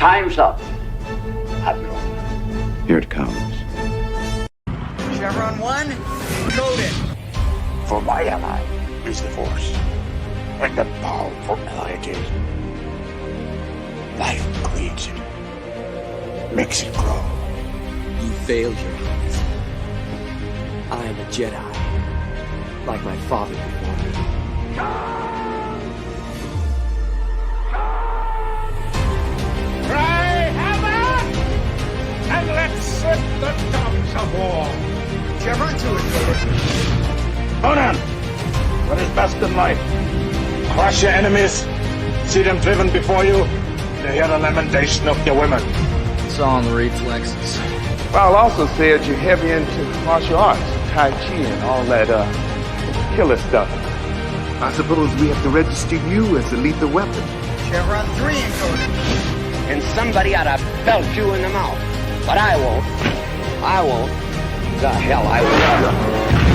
Time's up, Admiral. Here it comes. Chevron 1, coded. For my ally is the Force, and the powerful ally it is. Life creates it, makes it grow. You failed your Highness. I am a Jedi, like my father before me. Cry hammer, and let's set the tongues of war. Chevron 2 is coded. Conan, what is best in life? Crush your enemies, see them driven before you, to hear the lamentation of your women. It's all in the reflexes. Well, also said you're heavy into martial arts, Tai Chi and all that killer stuff. I suppose we have to register you as a lethal weapon. Chevron 3 encoded. And somebody ought to belt you in the mouth. But I won't. I won't. The hell I will.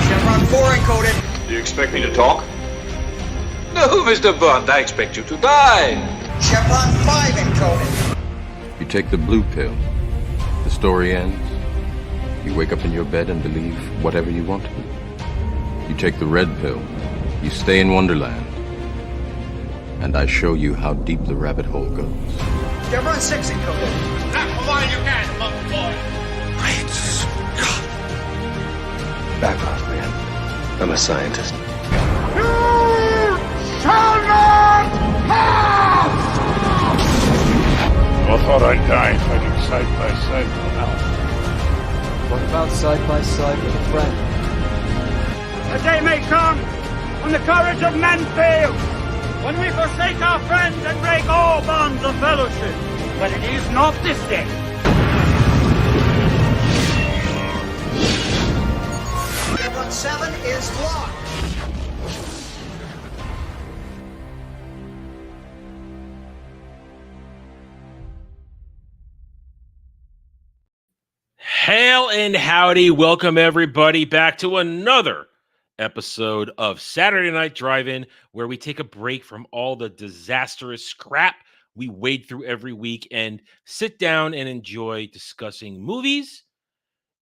Chevron 4 encoded. Do you expect me to talk? No, Mr. Bond, I expect you to die. Chevron 5 encoded. You take the blue pill. The story ends. You wake up in your bed and believe whatever you want to. You take the red pill. You stay in Wonderland. And I show you how deep the rabbit hole goes. Chevron 6 encoded. Knock while you can, monkey boy. Great Scott. Back off, man. I'm a scientist. You shall not pass! I thought I'd die fighting side by side with Al. What about side by side with a friend? A day may come when the courage of men fails, when we forsake our friends and break all bonds of fellowship. But it is not this day. Chevron 7 is locked. Hail and howdy. Welcome everybody back to another episode of Saturday Night Drive-In, where we take a break from all the disastrous scrap we wade through every week and sit down and enjoy discussing movies.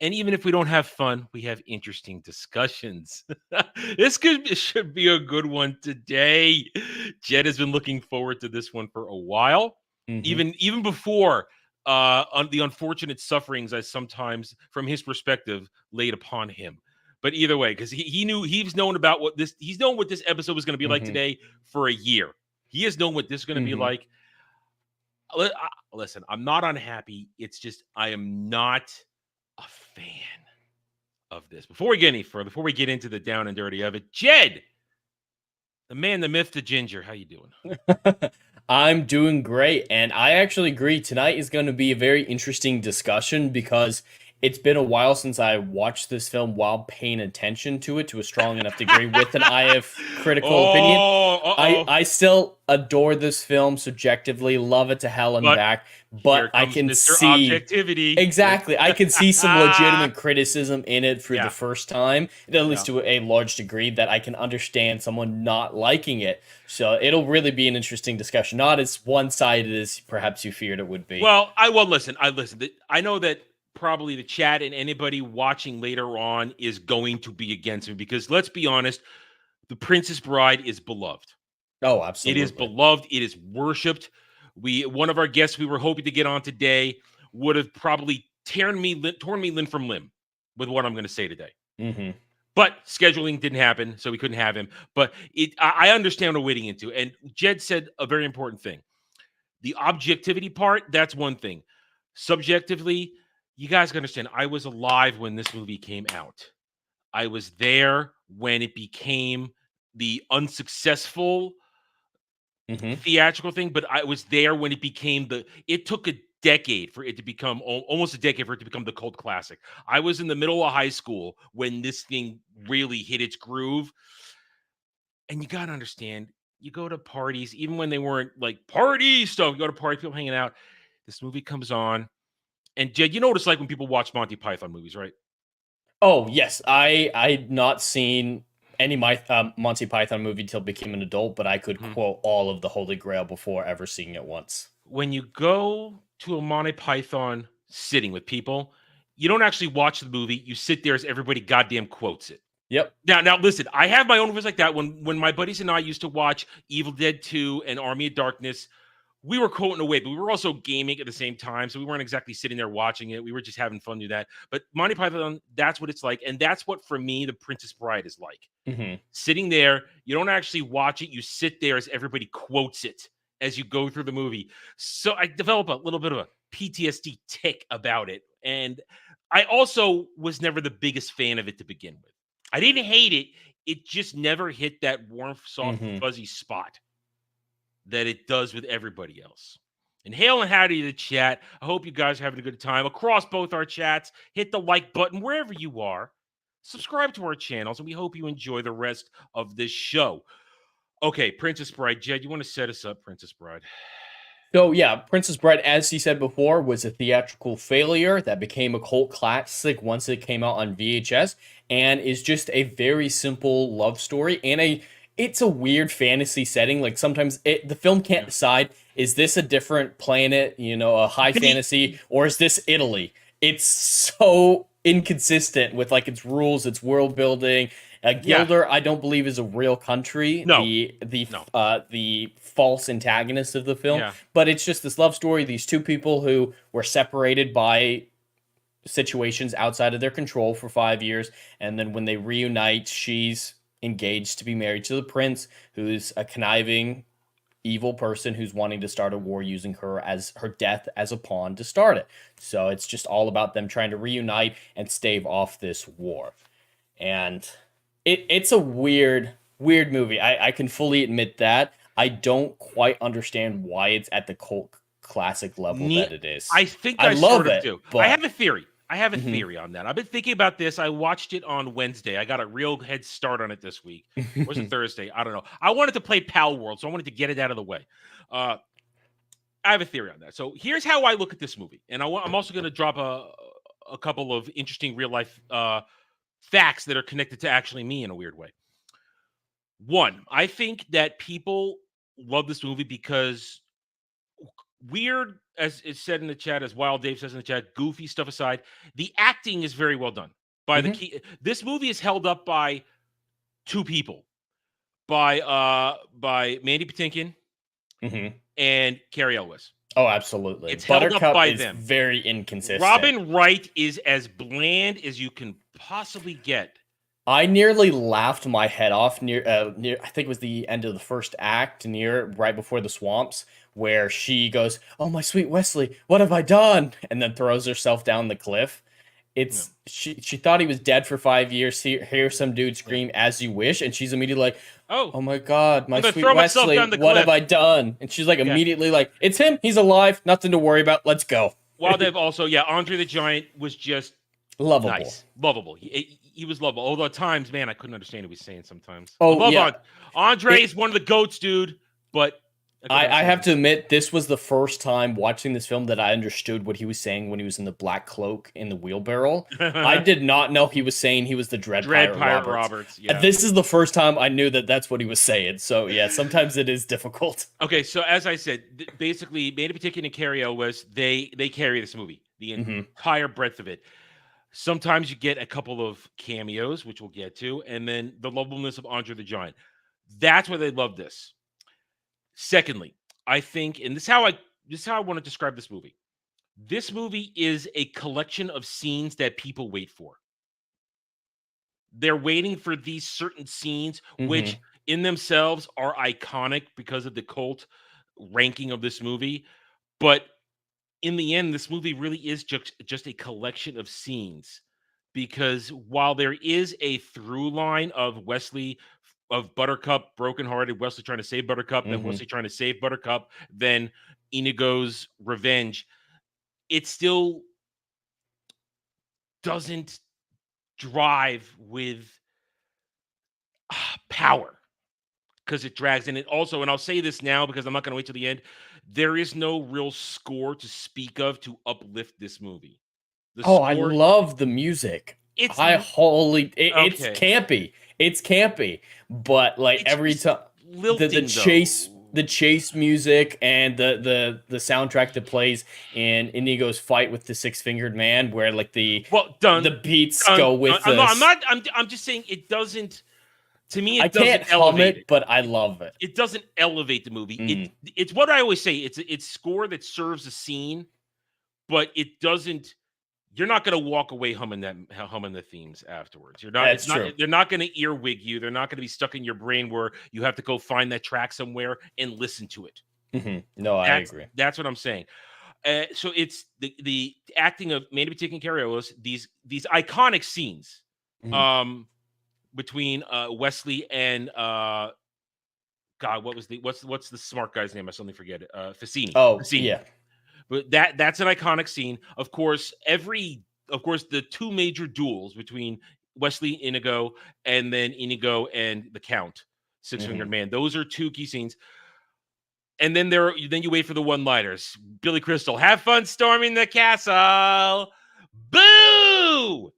And even if we don't have fun, we have interesting discussions. Should be a good one today. Jed has been looking forward to this one for a while, even before on the unfortunate sufferings I sometimes, from his perspective, laid upon him. But either way, because he's known what this episode was going to be like today for a year. He has known what this is going to be like. Listen, I'm not unhappy. It's just I am not a fan of this. Before we get any further, before we get into the down and dirty of it, Jed, the man, the myth, the ginger, how you doing? I'm doing great, and I actually agree. Tonight is going to be a very interesting discussion because it's been a while since I watched this film while paying attention to it to a strong enough degree with an eye of critical opinion. I still adore this film subjectively, love it to hell and back, but I can see objectivity. Exactly. I can see some legitimate criticism in it for the first time, at least to a large degree, that I can understand someone not liking it. So it'll really be an interesting discussion, not as one-sided as perhaps you feared it would be. Well, listen. I know that probably the chat and anybody watching later on is going to be against me because, let's be honest, The Princess Bride is beloved. Oh, absolutely. It is beloved. It is worshipped. One of our guests we were hoping to get on today would have probably torn me limb from limb with what I'm going to say today. But scheduling didn't happen, so we couldn't have him. But I understand what we're wading into. And Jed said a very important thing. The objectivity part, that's one thing. Subjectively, you guys can understand, I was alive when this movie came out. I was there when it became the unsuccessful theatrical thing, but I was there when it became it took a decade for it to become, almost a decade for it to become the cult classic. I was in the middle of high school when this thing really hit its groove. And you got to understand, you go to parties, even when they weren't like party stuff, you go to parties, people hanging out, this movie comes on. And Jed, you know what it's like when people watch Monty Python movies, right? Oh, yes. I'd not seen any Monty Python movie till I became an adult, but I could quote all of the Holy Grail before ever seeing it once. When you go to a Monty Python sitting with people. You don't actually watch the movie. You sit there as everybody goddamn quotes it. Yep. Now, listen. I have my own movies like that. When my buddies and I used to watch Evil Dead 2 and Army of Darkness, we were quoting away, but we were also gaming at the same time, so we weren't exactly sitting there watching it. We were just having fun doing that. But Monty Python, that's what it's like, and that's what for me, The Princess Bride is like. Sitting there, you don't actually watch it. You sit there as everybody quotes it as you go through the movie. So I develop a little bit of a PTSD tick about it, and I also was never the biggest fan of it to begin with. I didn't hate it. It just never hit that warm, soft, fuzzy spot that it does with everybody else. And hail and howdy to the chat. I hope you guys are having a good time across both our chats. Hit the like button wherever you are. Subscribe to our channels, and we hope you enjoy the rest of this show. Okay, Princess Bride. Jed, you want to set us up, Princess Bride? So yeah, Princess Bride, as he said before, was a theatrical failure that became a cult classic once it came out on VHS, and is just a very simple love story and it's a weird fantasy setting. Like sometimes the film can't decide, is this a different planet, a high fantasy, or is this Italy? It's so inconsistent with like its rules, its world building. Gilder, I don't believe, is a real country. No. The false antagonist of the film. But it's just this love story. These two people who were separated by situations outside of their control for 5 years, and then when they reunite, she's engaged to be married to the prince, who's a conniving, evil person who's wanting to start a war using her death as a pawn to start it. So it's just all about them trying to reunite and stave off this war. And it's a weird movie. I can fully admit that. I don't quite understand why it's at the cult classic level that it is. I think I love sort of do. But I have a theory. I have a theory on that. I've been thinking about this. I watched it on Wednesday. I got a real head start on it this week. Or was it Thursday? I don't know. I wanted to play Pal World, so I wanted to get it out of the way. I have a theory on that. So here's how I look at this movie. And I'm also going to drop a couple of interesting real life facts that are connected to actually me in a weird way. One, I think that people love this movie because weird, as is said in the chat, as Wild Dave says in the chat, goofy stuff aside, the acting is very well done. By the key, this movie is held up by two people, by Mandy Patinkin and Carrie Elwes. Oh, absolutely. It's held up by them. Very inconsistent. Robin Wright is as bland as you can possibly get. I nearly laughed my head off near I think it was the end of the first act, right before the swamps, where she goes, "Oh, my sweet Wesley, what have I done?" and then throws herself down the cliff. She thought he was dead for 5 years. Hear some dude scream, "As you wish," and she's immediately like, "Oh my God, my sweet Wesley, what have I done?" And she's like immediately like, "It's him. He's alive. Nothing to worry about. Let's go." While they've also, Andre the Giant was just lovable. Nice. Lovable. He was lovable. Although at times, man, I couldn't understand what he was saying sometimes. Andre is one of the GOATs, dude. But I have to admit, this was the first time watching this film that I understood what he was saying when he was in the black cloak in the wheelbarrow. I did not know he was saying he was the Dread Pirate Roberts. Yeah. This is the first time I knew that that's what he was saying. So yeah, sometimes it is difficult. Okay, so as I said, basically, Mandy Patinkin and Carrie Elwes, they carry this movie, the entire breadth of it. Sometimes you get a couple of cameos, which we'll get to, and then the lovableness of Andre the Giant. That's why they love this. Secondly, I think, and this is how I want to describe this movie. This movie is a collection of scenes that people wait for. They're waiting for these certain scenes, which in themselves are iconic because of the cult ranking of this movie. But in the end, this movie really is just a collection of scenes, because while there is a through line of Buttercup brokenhearted, Wesley trying to save Buttercup, then Wesley trying to save Buttercup, then Inigo's revenge, it still doesn't drive with power, because it drags. And it also, and I'll say this now because I'm not going to wait till the end, there is no real score to speak of to uplift this movie. I love the music. It's campy. It's campy, but like every time the chase the chase music and the soundtrack that plays in Inigo's fight with the six-fingered man, where like the beats go with I'm just saying it doesn't. To me, I doesn't can't hum elevate it, but I love it. It doesn't elevate the movie. It's what I always say. It's score that serves a scene, but it doesn't. You're not going to walk away humming the themes afterwards. You're not. That's true. They're not going to earwig you. They're not going to be stuck in your brain where you have to go find that track somewhere and listen to it. No, I agree. That's what I'm saying. So it's the acting of Mandy Patinkin and Carrie Ellis. These iconic scenes. Between Wesley and God, what's the smart guy's name? I suddenly forget it. Fassini. Oh, Fassini. yeah. But that's an iconic scene. Of course, the two major duels between Wesley Inigo and then Inigo and the Count, Six-Fingered Man. Those are two key scenes. And then you wait for the one-liners. Billy Crystal, have fun storming the castle. Boo!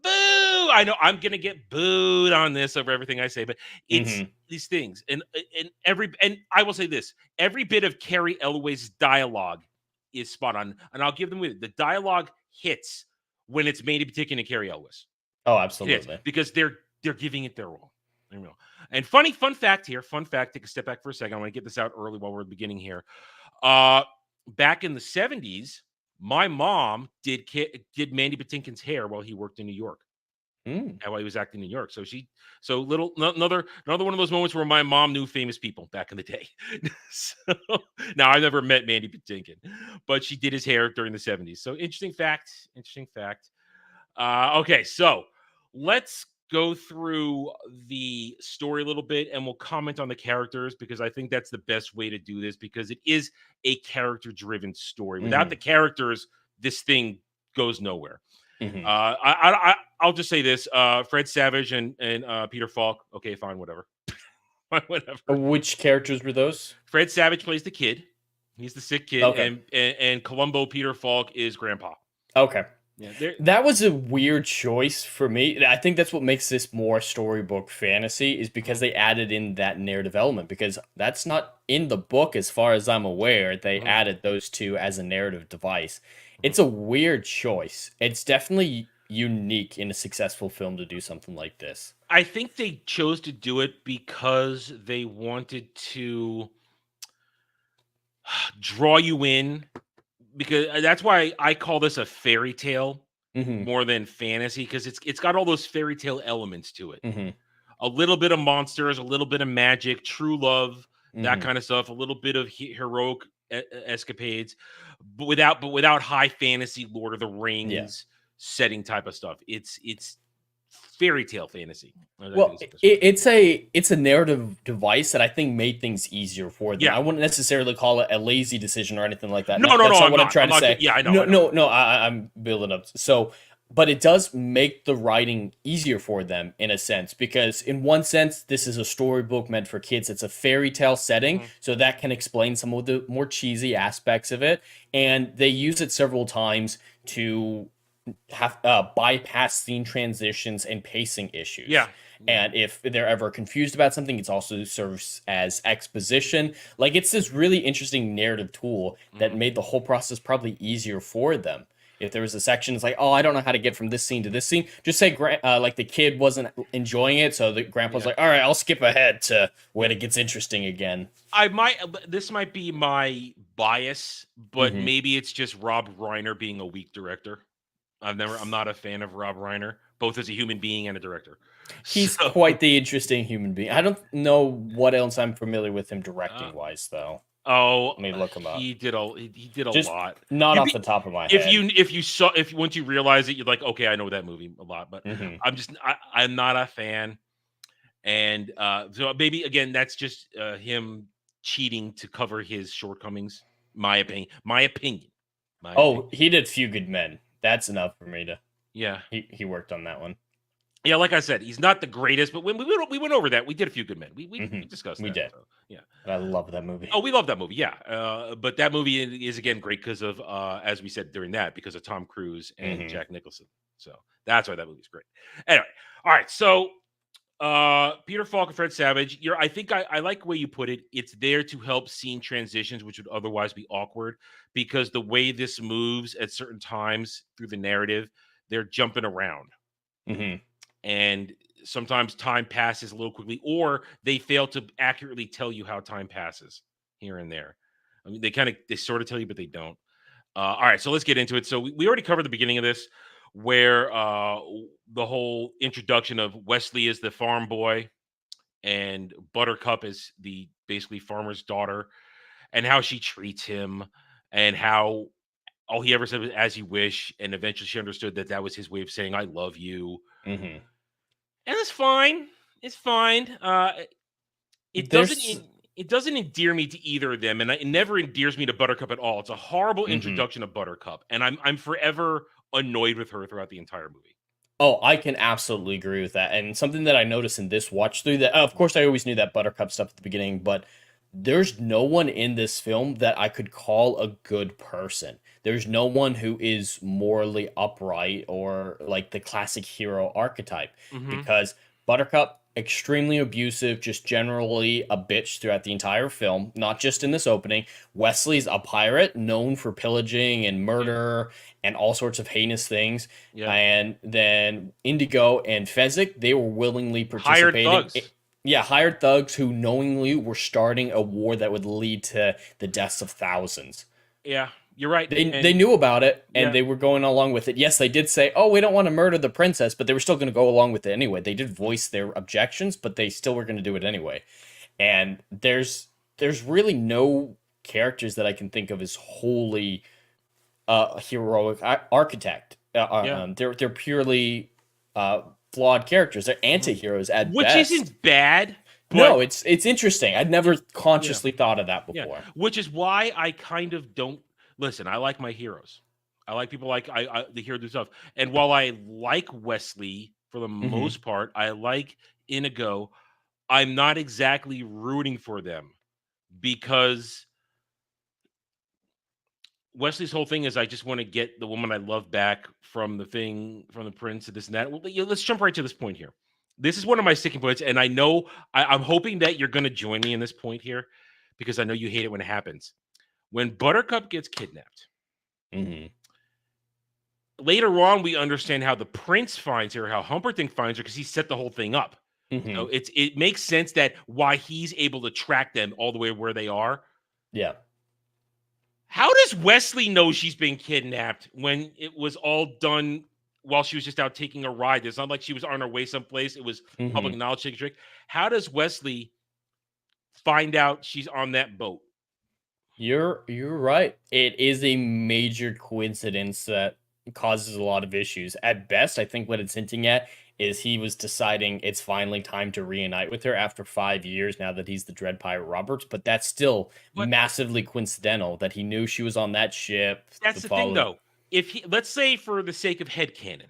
Boo! I know I'm gonna get booed on this over everything I say, but it's these things, and I will say this: every bit of Carrie Elway's dialogue is spot on, and I'll give them with it. The dialogue hits when it's Mandy Patinkin and Carrie Elwes. Oh, absolutely, because they're giving it their all. And fun fact here. Fun fact. Take a step back for a second. I want to get this out early while we're beginning here. Back in the 70s. My mom did Mandy Patinkin's hair while he worked in New York, and while he was acting in New York. Another one of those moments where my mom knew famous people back in the day. Now I never met Mandy Patinkin, but she did his hair during the 70s. So interesting fact. Okay, so let's go through the story a little bit and we'll comment on the characters because I think that's the best way to do this because it is a character-driven story. Without the characters, this thing goes nowhere. I'll just say this: Fred Savage and Peter Falk. Okay, fine, whatever. Whatever. Which characters were those? Fred Savage plays the kid. He's the sick kid, and Columbo Peter Falk is Grandpa. Okay. Yeah, that was a weird choice for me. I think that's what makes this more storybook fantasy is because they added in that narrative element because that's not in the book as far as I'm aware. They added those two as a narrative device. It's a weird choice. It's definitely unique in a successful film to do something like this. I think they chose to do it because they wanted to draw you in. Because that's why I call this a fairy tale more than fantasy, because it's got all those fairy tale elements to it. A little bit of monsters, a little bit of magic, true love, that kind of stuff, a little bit of heroic escapades, but without high fantasy Lord of the Rings setting type of stuff. It's fairy tale fantasy. Well, it's a narrative device that I think made things easier for them. Yeah. I wouldn't necessarily call it a lazy decision or anything like that. No, that's not what I'm I'm trying to say. Yeah, I know. No, I'm building up. So, but it does make the writing easier for them in a sense, because in one sense, this is a storybook meant for kids. It's a fairy tale setting, so that can explain some of the more cheesy aspects of it. And they use it several times to have bypass scene transitions and pacing issues. Yeah. And if they're ever confused about something, it also serves as exposition. Like, it's this really interesting narrative tool that made the whole process probably easier for them. If there was a section, it's like, oh, I don't know how to get from this scene to this scene. Just say, like, the kid wasn't enjoying it, so the grandpa's like, all right, I'll skip ahead to when it gets interesting again. This might be my bias, but maybe it's just Rob Reiner being a weak director. I'm not a fan of Rob Reiner, both as a human being and a director. He's quite the interesting human being. I don't know what else I'm familiar with him directing wise, though. Oh, let me look him up. He did a lot. Not off the top of my head. If once you realize it, you're like, okay, I know that movie a lot, but I'm not a fan. And so maybe again, that's just him cheating to cover his shortcomings. My opinion. He did Few Good Men. That's enough for me to. Yeah, he worked on that one. Yeah, like I said, he's not the greatest, but when we went over that, we did A Few Good Men. We discussed that. We did. So, yeah, I love that movie. Oh, we love that movie. Yeah, but that movie is again great because of, as we said during that, because of Tom Cruise and Jack Nicholson. So that's why that movie's great. Anyway, all right. So Peter Falk and Fred Savage. I think I like the way you put it. It's there to help scene transitions, which would otherwise be awkward, because the way this moves at certain times through the narrative, they're jumping around. And sometimes time passes a little quickly, or they fail to accurately tell you how time passes here and there. I mean, they sort of tell you, but they don't. All right, so let's get into it. So we already covered the beginning of this, where the whole introduction of Wesley as the farm boy and Buttercup is the basically farmer's daughter, and how she treats him, and how all he ever said was "as you wish," and eventually she understood that was his way of saying "I love you." And it's fine. It's fine. It doesn't endear me to either of them, and it never endears me to Buttercup at all. It's a horrible introduction of Buttercup, and I'm forever annoyed with her throughout the entire movie. Oh, I can absolutely agree with that. And something that I noticed in this watch through that, of course, I always knew that Buttercup stuff at the beginning, but there's no one in this film that I could call a good person. There's no one who is morally upright or like the classic hero archetype, because Buttercup, extremely abusive, just generally a bitch throughout the entire film, not just in this opening. Wesley's a pirate known for pillaging and murder and all sorts of heinous things. And then Indigo and Fezzik, they were willingly participating. Hired thugs. Hired thugs who knowingly were starting a war that would lead to the deaths of thousands. Yeah, you're right. They knew about it, and they were going along with it. Yes, they did say, "Oh, we don't want to murder the princess," but they were still going to go along with it anyway. They did voice their objections, but they still were going to do it anyway. And there's really no characters that I can think of as wholly heroic architect. They're purely flawed characters. They're anti-heroes at best. Which isn't bad. No, it's interesting. I'd never consciously thought of that before. Which is why I kind of don't listen. I like my heroes. I like people like the hero stuff. And while I like Wesley for the most part, I like Inigo. I'm not exactly rooting for them, because Wesley's whole thing is I just want to get the woman I love back from the prince, and this and that. Well, let's jump right to this point here. This is one of my sticking points, and I know I'm hoping that you're going to join me in this point here, because I know you hate it when it happens. When Buttercup gets kidnapped, later on we understand how the prince finds her, how Humperdinck finds her, because he set the whole thing up. So it makes sense that why he's able to track them all the way where they are. Yeah. How does Wesley know she's been kidnapped when it was all done while she was just out taking a ride? It's not like she was on her way someplace. It was public knowledge taking trick. How does Wesley find out she's on that boat? You're right. It is a major coincidence that causes a lot of issues. At best, I think what it's hinting at is he was deciding it's finally time to reunite with her after 5 years now that he's the Dread Pirate Roberts, but that's still massively coincidental that he knew she was on that ship. That's the thing, though. If let's say, for the sake of headcanon,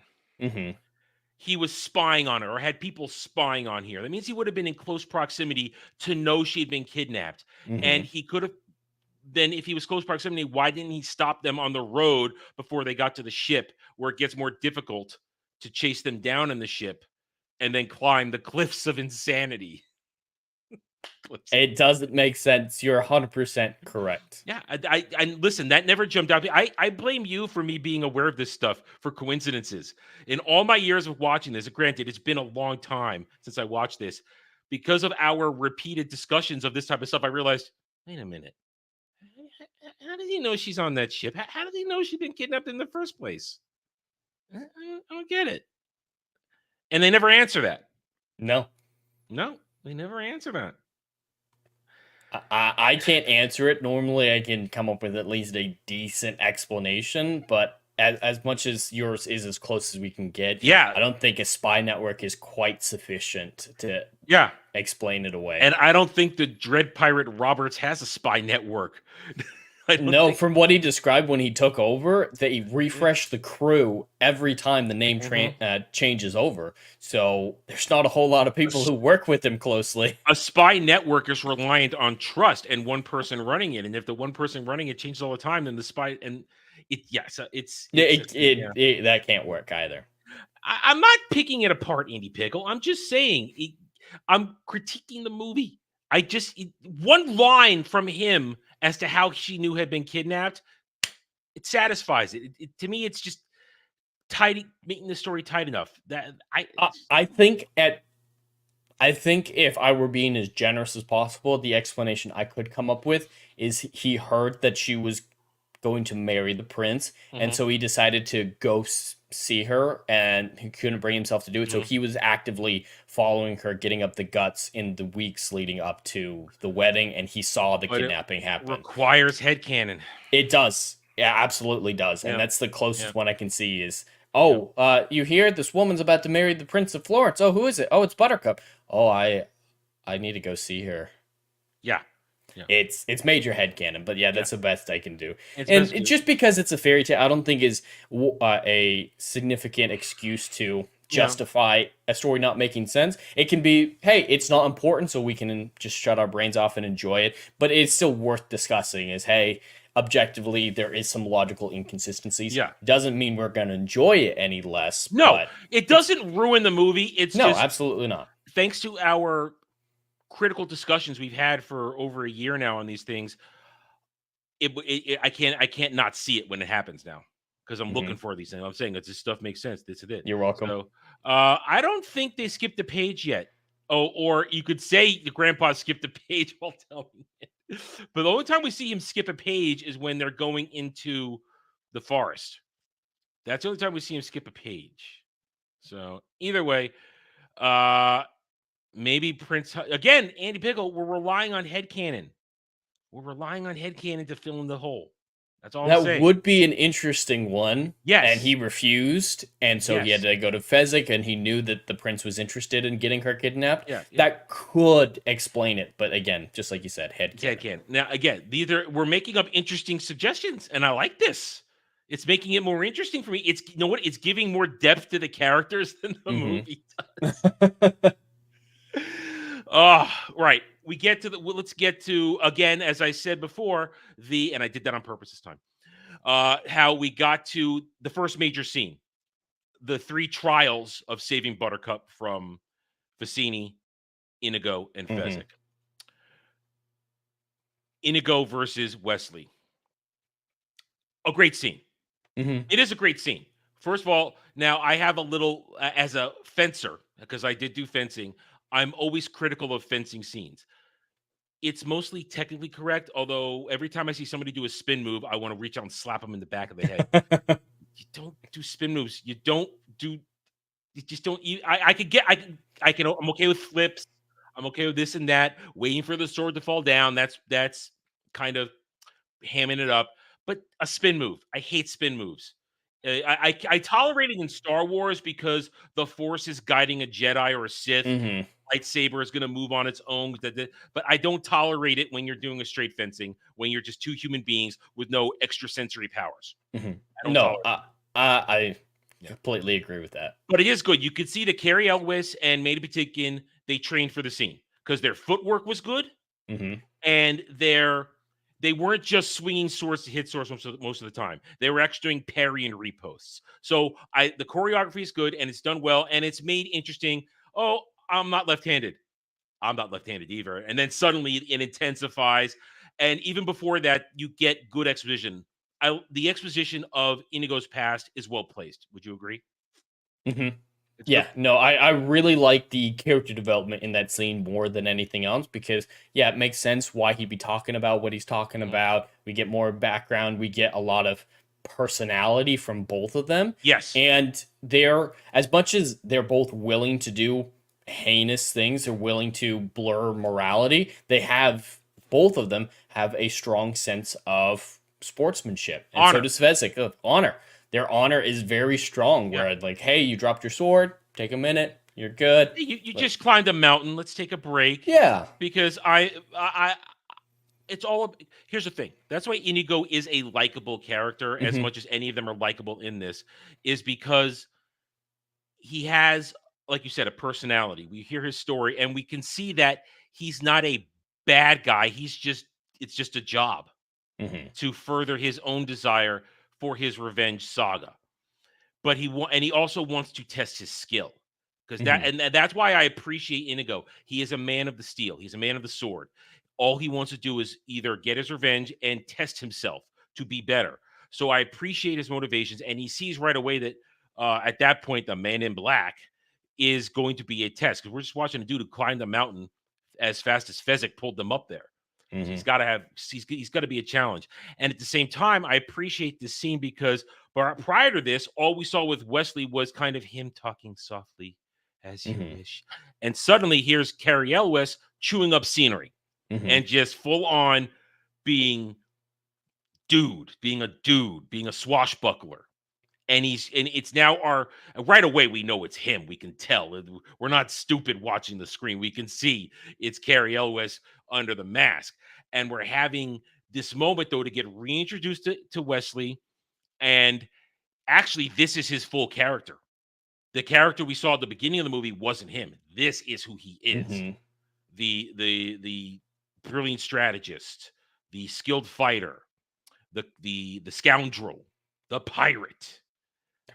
he was spying on her or had people spying on her, that means he would have been in close proximity to know she had been kidnapped. And he could have, then if he was close proximity, why didn't he stop them on the road before they got to the ship, where it gets more difficult to chase them down in the ship and then climb the cliffs of insanity? It doesn't make sense. You're 100% correct. Yeah, I listen, that never jumped out. I blame you for me being aware of this stuff for coincidences. In all my years of watching this, granted, it's been a long time since I watched this, because of our repeated discussions of this type of stuff, I realized, wait a minute. How does he know she's on that ship? How does he know she's been kidnapped in the first place? I don't get it. And they never answer that. No, they never answer that. I can't answer it. Normally, I can come up with at least a decent explanation, but as much as yours is as close as we can get, I don't think a spy network is quite sufficient to explain it away. And I don't think the Dread Pirate Roberts has a spy network. From what he described when he took over, they refresh the crew every time the name changes over. So there's not a whole lot of people who work with him closely. A spy network is reliant on trust and one person running it. And if the one person running it changes all the time, then the spy that can't work either. I'm not picking it apart, Andy Pickle. I'm just saying, I'm critiquing the movie. One line from him as to how she knew had been kidnapped, it satisfies it. To me, it's just tidy, making the story tight enough. I think if I were being as generous as possible, the explanation I could come up with is he heard that she was going to marry the prince, and so he decided to go see her, and he couldn't bring himself to do it. So he was actively following her, getting up the guts in the weeks leading up to the wedding, and he saw the kidnapping happen. Requires headcanon. It does. Yeah, absolutely does. And that's the closest one I can see is, you hear this woman's about to marry the Prince of Florence. Oh, who is it? Oh, it's Buttercup. Oh, I need to go see her. Yeah. It's major headcanon, but that's the best I can do. And just because it's a fairy tale, I don't think is a significant excuse to justify a story not making sense. It can be, hey, it's not important, so we can just shut our brains off and enjoy it. But it's still worth discussing. Is, hey, objectively, there is some logical inconsistencies. Yeah, doesn't mean we're going to enjoy it any less. No, it doesn't ruin the movie. It's no, just, absolutely not. Thanks to our critical discussions we've had for over a year now on these things, I can't not see it when it happens now, because I'm looking for these things. I'm saying that this stuff makes sense. This is it. You're welcome. So, I don't think they skipped a page yet. Oh, or you could say the grandpa skipped a page while telling it. But the only time we see him skip a page is when they're going into the forest. That's the only time we see him skip a page. So either way, maybe Prince again, Andy Pickle. We're relying on headcanon. We're relying on headcanon to fill in the hole. That's all I'm saying. That would be an interesting one. Yes. And he refused. And so he had to go to Fezzik, and he knew that the prince was interested in getting her kidnapped. Yeah. That could explain it. But again, just like you said, headcanon. Now, again, we're making up interesting suggestions, and I like this. It's making it more interesting for me. It's, you know what? It's giving more depth to the characters than the movie does. Right. Let's get to, again, as I said before, and I did that on purpose this time, how we got to the first major scene, the 3 trials of saving Buttercup from Vicini, Inigo, and Fezzik. Inigo versus Wesley. A great scene. It is a great scene. First of all, now I have a little, as a fencer, because I did do fencing, I'm always critical of fencing scenes. It's mostly technically correct, although every time I see somebody do a spin move, I want to reach out and slap them in the back of the head. You don't do spin moves. You just don't. I'm okay with flips. I'm okay with this and that. Waiting for the sword to fall down. That's kind of hamming it up. But a spin move, I hate spin moves. I tolerate it in Star Wars because the Force is guiding a Jedi or a Sith. Lightsaber is going to move on its own. But I don't tolerate it when you're doing a straight fencing, when you're just 2 human beings with no extrasensory powers. I completely agree with that. But it is good. You could see that Carrie Elwes and Maida Patikin, they trained for the scene because their footwork was good, and they weren't just swinging swords to hit swords most of the time. They were actually doing parry and reposts. So the choreography is good, and it's done well, and it's made interesting. Oh, I'm not left-handed. I'm not left-handed either. And then suddenly it intensifies. And even before that, you get good exposition. The exposition of Inigo's past is well placed. Would you agree? Yeah, no, I really like the character development in that scene more than anything else because, it makes sense why he'd be talking about what he's talking about. We get more background. We get a lot of personality from both of them. Yes. And as much as they're both willing to do heinous things, they're willing to blur morality, both of them have a strong sense of sportsmanship. And honor. So does Fezzik. Honor. Their honor is very strong. Where like, hey, you dropped your sword. Take a minute. You're good. You just climbed a mountain. Let's take a break. Yeah. Because it's all. Here's the thing. That's why Inigo is a likable character as much as any of them are likable in this, is because he has, like you said, a personality. We hear his story and we can see that he's not a bad guy. It's just a job to further his own desire for his revenge saga. but he also wants to test his skill. Because Mm-hmm. that's why I appreciate Inigo. He is a man of the steel. He's a man of the sword. All he wants to do is either get his revenge and test himself to be better. So I appreciate his motivations, and he sees right away that at that point the man in black is going to be a test, because we're just watching a dude who climbed the mountain as fast as Fezzik pulled them up there. So he's got to be a challenge. And at the same time, I appreciate this scene because prior to this, all we saw with Wesley was kind of him talking softly as you wish. And suddenly here's Cary Elwes chewing up scenery and just full on being a swashbuckler. And it's now right away we know it's him. We can tell. We're not stupid watching the screen. We can see it's Cary Elwes under the mask. And we're having this moment, though, to get reintroduced to Wesley. And actually, this is his full character. The character we saw at the beginning of the movie wasn't him. This is who he is. The brilliant strategist, the skilled fighter, the scoundrel, the pirate.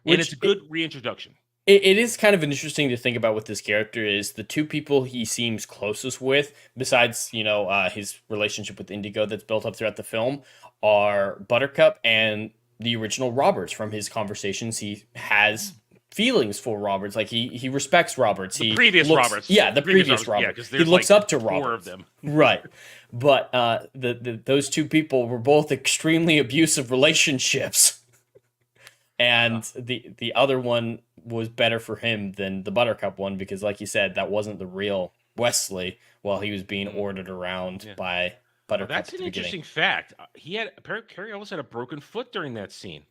And it's a good reintroduction. It is kind of interesting to think about with this character is the two people he seems closest with, besides, his relationship with Indigo that's built up throughout the film, are Buttercup and the original Roberts. From his conversations, he has feelings for Roberts. Like he respects Roberts. The previous Roberts. Yeah, the previous Roberts. Yeah, he looks up to Roberts. 4 of them. Right. But those two people were both extremely abusive relationships. And the other one was better for him than the Buttercup one because, like you said, that wasn't the real Wesley while he was being ordered around by Buttercup. That's an interesting fact. Cary Elwes had a broken foot during that scene.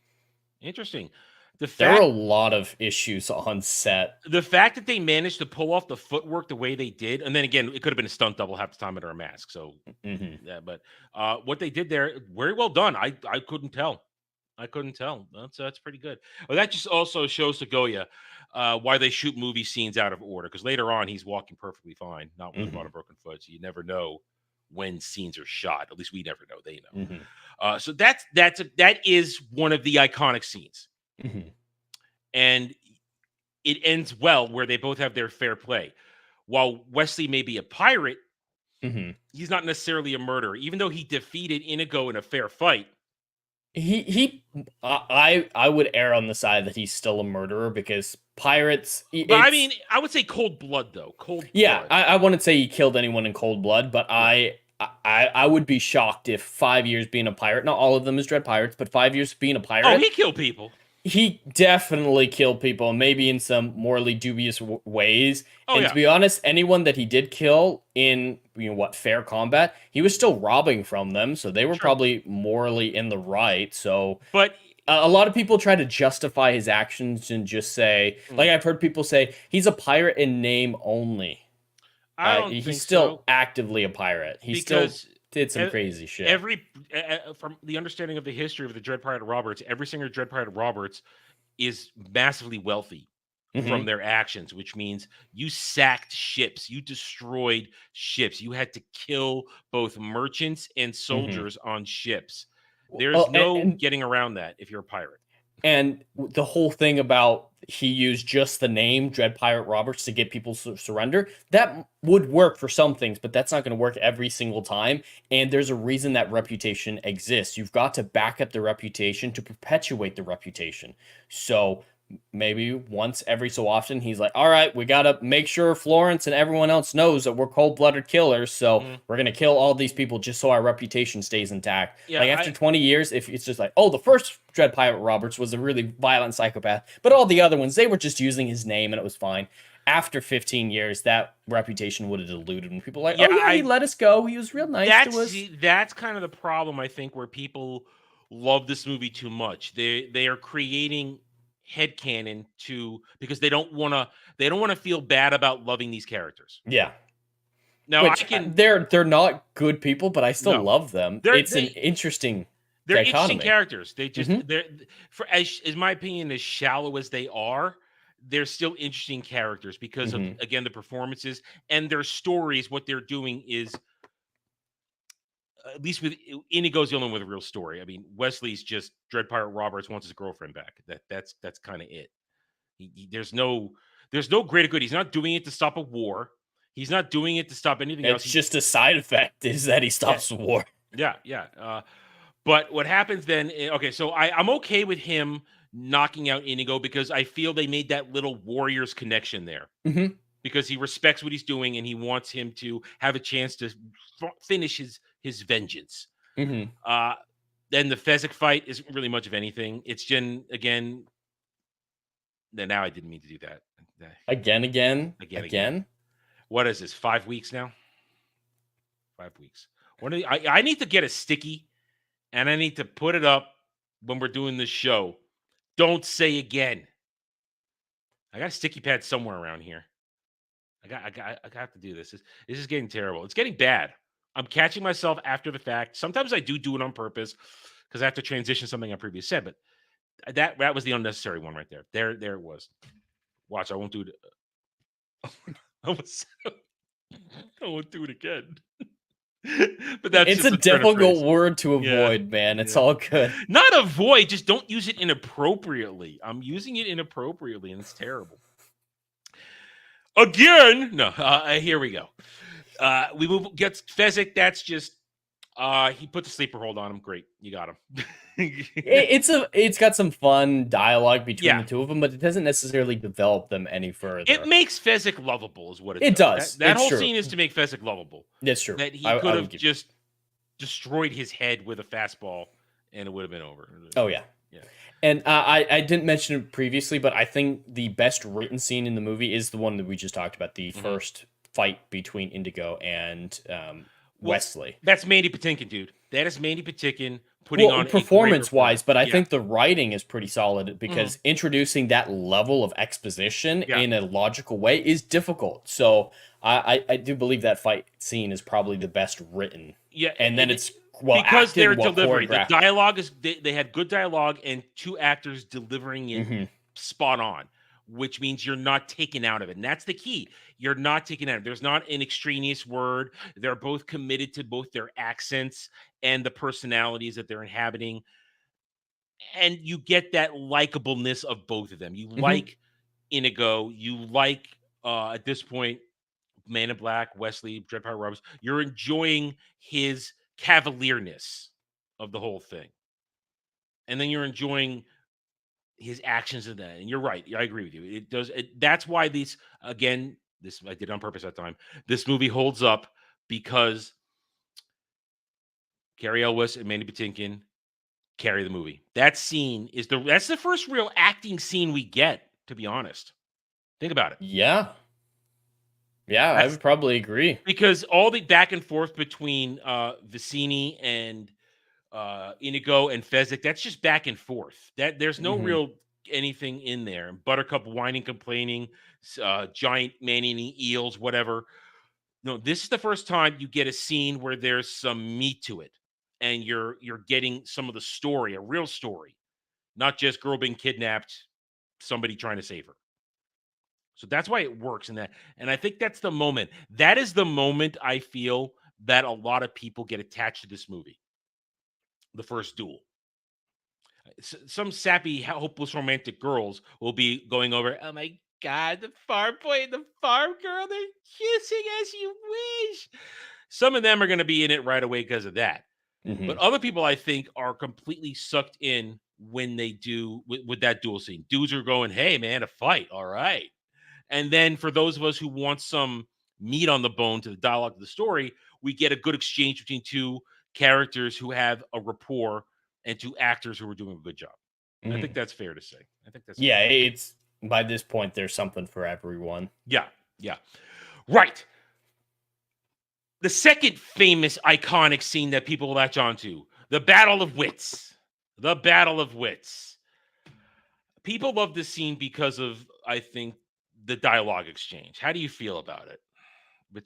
Interesting. There were a lot of issues on set. The fact that they managed to pull off the footwork the way they did, and then again, it could have been a stunt double half the time under a mask. So, yeah, but what they did there, very well done. I couldn't tell. That's pretty good. Well, that just also shows to Goya why they shoot movie scenes out of order. Because later on, he's walking perfectly fine, not worried about a broken foot. So you never know when scenes are shot. At least we never know. They know. So that is one of the iconic scenes, and it ends well where they both have their fair play. While Wesley may be a pirate, he's not necessarily a murderer. Even though he defeated Inigo in a fair fight. I would err on the side that he's still a murderer because pirates. But I mean, I would say cold blood though. Yeah, I wouldn't say he killed anyone in cold blood, but I would be shocked if 5 years being a pirate. Not all of them is Dread Pirates, but 5 years being a pirate. Oh, he killed people. He definitely killed people, maybe in some morally dubious ways. To be honest, anyone that he did kill in fair combat, he was still robbing from them, so they were probably morally in the right. So, but a lot of people try to justify his actions and just say, like I've heard people say, he's a pirate in name only. I don't he's still actively a pirate. He still did some crazy shit. From the understanding of the history of the Dread Pirate Roberts, every single Dread Pirate Roberts is massively wealthy from their actions, which means you sacked ships, you destroyed ships, you had to kill both merchants and soldiers on ships. There's no getting around that if you're a pirate. And the whole thing about he used just the name Dread Pirate Roberts to get people to surrender, that would work for some things, but that's not going to work every single time. And there's a reason that reputation exists. You've got to back up the reputation to perpetuate the reputation. So maybe once every so often, he's like, all right, we got to make sure Florence and everyone else knows that we're cold-blooded killers. So we're going to kill all these people just so our reputation stays intact. Yeah, like after 20 years, if it's just like, oh, the first Dread Pirate Roberts was a really violent psychopath, but all the other ones, they were just using his name and it was fine. After 15 years, that reputation would have diluted and people were like, he let us go. He was real nice to us. That's kind of the problem, I think, where people love this movie too much. They are creating headcanon because they don't want to feel bad about loving these characters. Yeah. Now they're not good people, but I still love them. It's an interesting They're dichotomy. Interesting characters. They just they're for as my opinion, as shallow as they are, they're still interesting characters because of again the performances and their stories. What they're doing is at least with Inigo's the only one with a real story. I mean, Wesley's just Dread Pirate Roberts wants his girlfriend back. That's kind of it. There's no greater good. He's not doing it to stop a war. He's not doing it to stop anything else. It's just a side effect is that he stops the war. Yeah. But what happens then? Okay, so I'm okay with him knocking out Inigo because I feel they made that little Warriors connection there. Mm-hmm. Because he respects what he's doing and he wants him to have a chance to finish his vengeance. Mm-hmm. Then the Fezzik fight isn't really much of anything. It's again. Now I didn't mean to do that. Again. What is this? 5 weeks now? 5 weeks. I need to get a sticky and I need to put it up when we're doing this show. Don't say again. I got a sticky pad somewhere around here. I got to do this. This is getting terrible. It's getting bad. I'm catching myself after the fact. Sometimes I do it on purpose because I have to transition something I previously said. But that was the unnecessary one right there. There it was. Watch, I won't do it. I won't do it again. But it's a difficult word to avoid, man. It's all good. Not avoid, just don't use it inappropriately. I'm using it inappropriately, and it's terrible. Again, no. Here we go. We gets Fezzik. That's just he put the sleeper hold on him. Great, you got him. It's got some fun dialogue between the two of them, but it doesn't necessarily develop them any further. It makes Fezzik lovable, is what it does. That whole scene is to make Fezzik lovable. That's true. That he could have just destroyed his head with a fastball, and it would have been over. Oh yeah. And I didn't mention it previously, but I think the best written scene in the movie is the one that we just talked about, the first fight between Indigo and Wesley. That's Mandy Patinkin, dude. That is Mandy Patinkin putting on performance-wise, but I think the writing is pretty solid because introducing that level of exposition in a logical way is difficult. So I do believe that fight scene is probably the best written. Yeah, and then it's because they're delivering. The dialogue is they had good dialogue and two actors delivering it spot on, which means you're not taken out of it. And that's the key. You're not taken out of it. There's not an extraneous word. They're both committed to both their accents and the personalities that they're inhabiting. And you get that likableness of both of them. You like Inigo. You like, at this point, Man in Black, Wesley, Dread Pirate Roberts. You're enjoying his cavalierness of the whole thing. And then you're enjoying his actions in that. And you're right. I agree with you. It does. That's why this I did on purpose that time. This movie holds up because Cary Elwes and Mandy Patinkin carry the movie. That scene that's the first real acting scene we get, to be honest. Think about it. Yeah, I would probably agree. Because all the back and forth between Vicini and Inigo and Fezzik, that's just back and forth. That there's no real anything in there. Buttercup whining, complaining, giant man-eating eels, whatever. No, this is the first time you get a scene where there's some meat to it, and you're getting some of the story, a real story, not just girl being kidnapped, somebody trying to save her. So that's why it works in that. And I think that's the moment. That is the moment I feel that a lot of people get attached to this movie. The first duel. Some sappy, hopeless romantic girls will be going over, oh my God, the farm boy and the farm girl, they're kissing as you wish. Some of them are going to be in it right away because of that. But other people, I think, are completely sucked in when they do with that duel scene. Dudes are going, hey, man, a fight. All right. And then for those of us who want some meat on the bone to the dialogue of the story, we get a good exchange between two characters who have a rapport and two actors who are doing a good job. I think that's fair to say. It's by this point, there's something for everyone. Yeah. Right. The second famous iconic scene that people latch onto, the Battle of Wits. The Battle of Wits. People love this scene because of, I think, the dialogue exchange. How do you feel about it?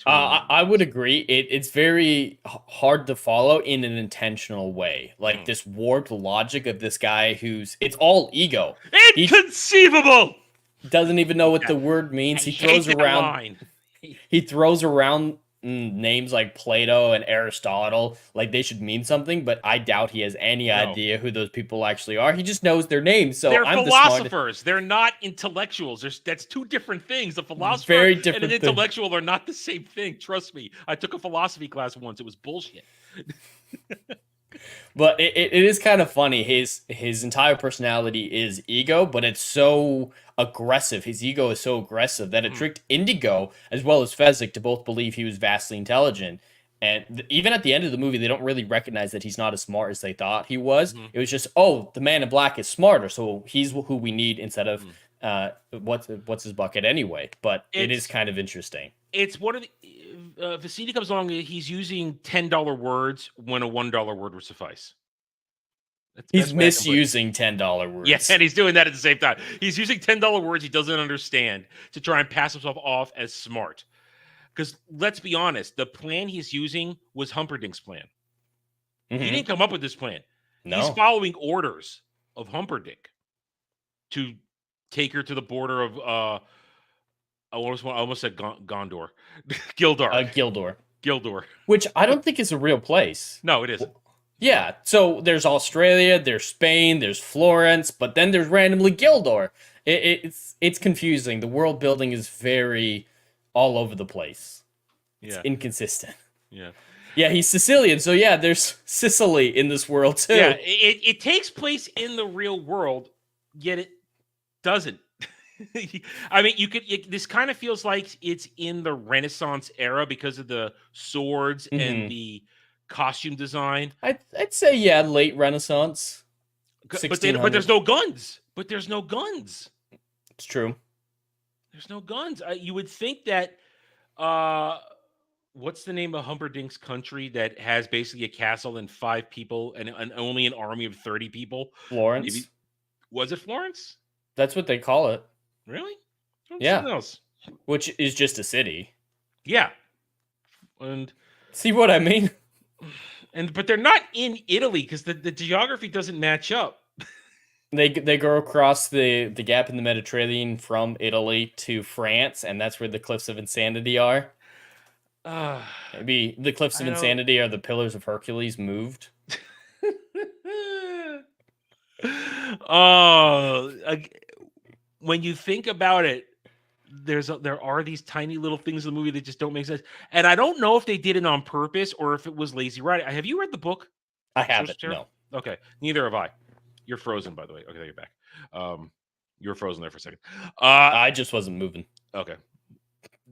I would agree. It's very hard to follow in an intentional way. Like this warped logic of this guy it's all ego. Inconceivable! He doesn't even know what the word means. He throws around names like Plato and Aristotle, like they should mean something, but I doubt he has any idea who those people actually are. He just knows their names. So they're I'm philosophers. They're not intellectuals. That's two different things. A philosopher Very and different an intellectual are not the same thing. Trust me. I took a philosophy class once. It was bullshit. But it is kind of funny. His entire personality is ego, but it's so aggressive. His ego is so aggressive that it tricked Indigo as well as Fezzik to both believe he was vastly intelligent. And even at the end of the movie, they don't really recognize that he's not as smart as they thought he was. It was just, oh, the man in black is smarter, so he's who we need instead of what's his bucket anyway. But it is kind of interesting. It's one of the Vicini comes along. He's using $10 words when a $1 word would suffice. He's misusing $10 words. Yes, and he's doing that at the same time. He's using $10 words he doesn't understand to try and pass himself off as smart. Because let's be honest, the plan he's using was Humperdinck's plan. He didn't come up with this plan. No. He's following orders of Humperdinck to take her to the border of I almost said Gondor. Gildor. Gildor. Which I don't think is a real place. No, it isn't. Yeah, so there's Australia, there's Spain, there's Florence, but then there's randomly Gildor. It's confusing. The world building is very all over the place. It's inconsistent. Yeah. Yeah, he's Sicilian, so yeah, there's Sicily in this world too. Yeah, it takes place in the real world, yet it doesn't. I mean, this kind of feels like it's in the Renaissance era because of the swords and the costume design. I'd say, yeah, late Renaissance. But there's no guns. It's true. There's no guns. You would think that, what's the name of Humperdinck's country that has basically a castle and 5 people and only an army of 30 people? Florence. Maybe, was it Florence? That's what they call it. Really? Yeah. Else. Which is just a city. Yeah. And see what I mean? But they're not in Italy because the geography doesn't match up. They go across the gap in the Mediterranean from Italy to France, and that's where the Cliffs of Insanity are. Maybe the Cliffs of Insanity are the Pillars of Hercules moved. When you think about it, there are these tiny little things in the movie that just don't make sense. And I don't know if they did it on purpose or if it was lazy writing. Have you read the book? I haven't. No. Okay. Neither have I. You're frozen, by the way. Okay, you're back. You were frozen there for a second. I just wasn't moving. Okay.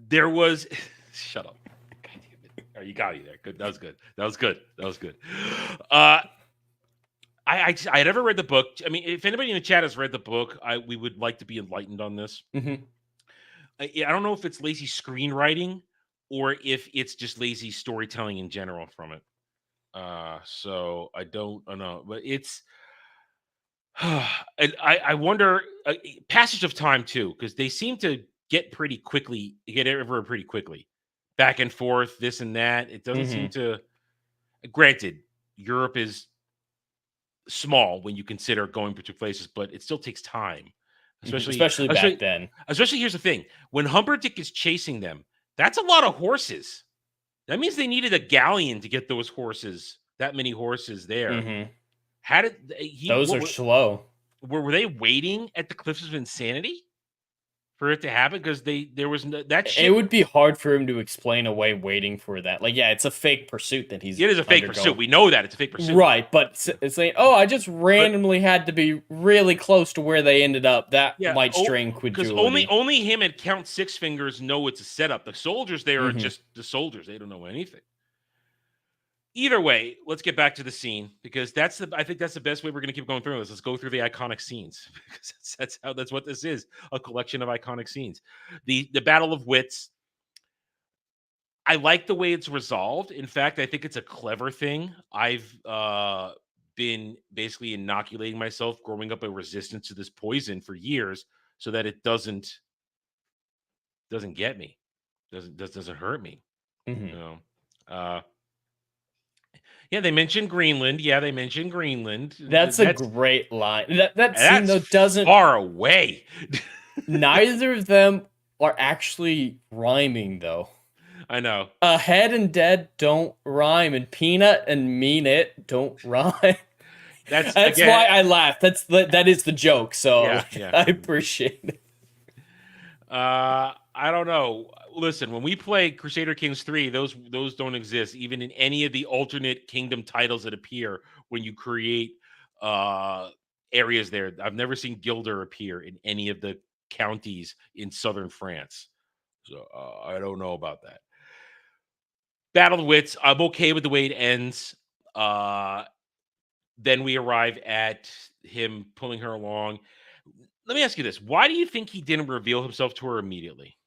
There was. Shut up. God damn it. Oh, you got me there. Good. That was good. I had never read the book. I mean, if anybody in the chat has read the book, we would like to be enlightened on this. I don't know if it's lazy screenwriting or if it's just lazy storytelling in general from it. So I don't know, but it's. And I wonder passage of time too, because they seem to get everywhere pretty quickly, back and forth, this and that. It doesn't seem to. Granted, Europe is small when you consider going to places, but it still takes time, especially back then. Especially, here's the thing: when Humperdinck is chasing them, that's a lot of horses. That means they needed a galleon to get those horses. That many horses there. How did those are slow? Were they waiting at the Cliffs of Insanity for it to happen? Because there was that shit. It would be hard for him to explain away waiting for that. Like, yeah, it's a fake pursuit that he's. It is a fake pursuit. We know that it's a fake pursuit, right? But it's like, oh, I just randomly had to be really close to where they ended up. That might strain credulity. Because only him and Count Six Fingers know it's a setup. The soldiers there are just the soldiers. They don't know anything. Either way, let's get back to the scene because I think that's the best way we're going to keep going through this. Let's go through the iconic scenes because that's what this is, a collection of iconic scenes. The Battle of Wits. I like the way it's resolved. In fact, I think it's a clever thing. I've been basically inoculating myself, growing up a resistance to this poison for years so that it doesn't get me, doesn't hurt me. You know? Yeah, they mentioned Greenland. That's a great line. That scene though doesn't far away. Neither of them are actually rhyming though. I know. Head and dead don't rhyme, and peanut and mean it don't rhyme. That's again, why I laugh. That is the joke. So yeah. I appreciate it. I don't know. Listen, when we play Crusader Kings 3, those don't exist, even in any of the alternate kingdom titles that appear when you create areas there. I've never seen Gilder appear in any of the counties in southern France. So I don't know about that. Battle of Wits, I'm okay with the way it ends. Then we arrive at him pulling her along. Let me ask you this. Why do you think he didn't reveal himself to her immediately?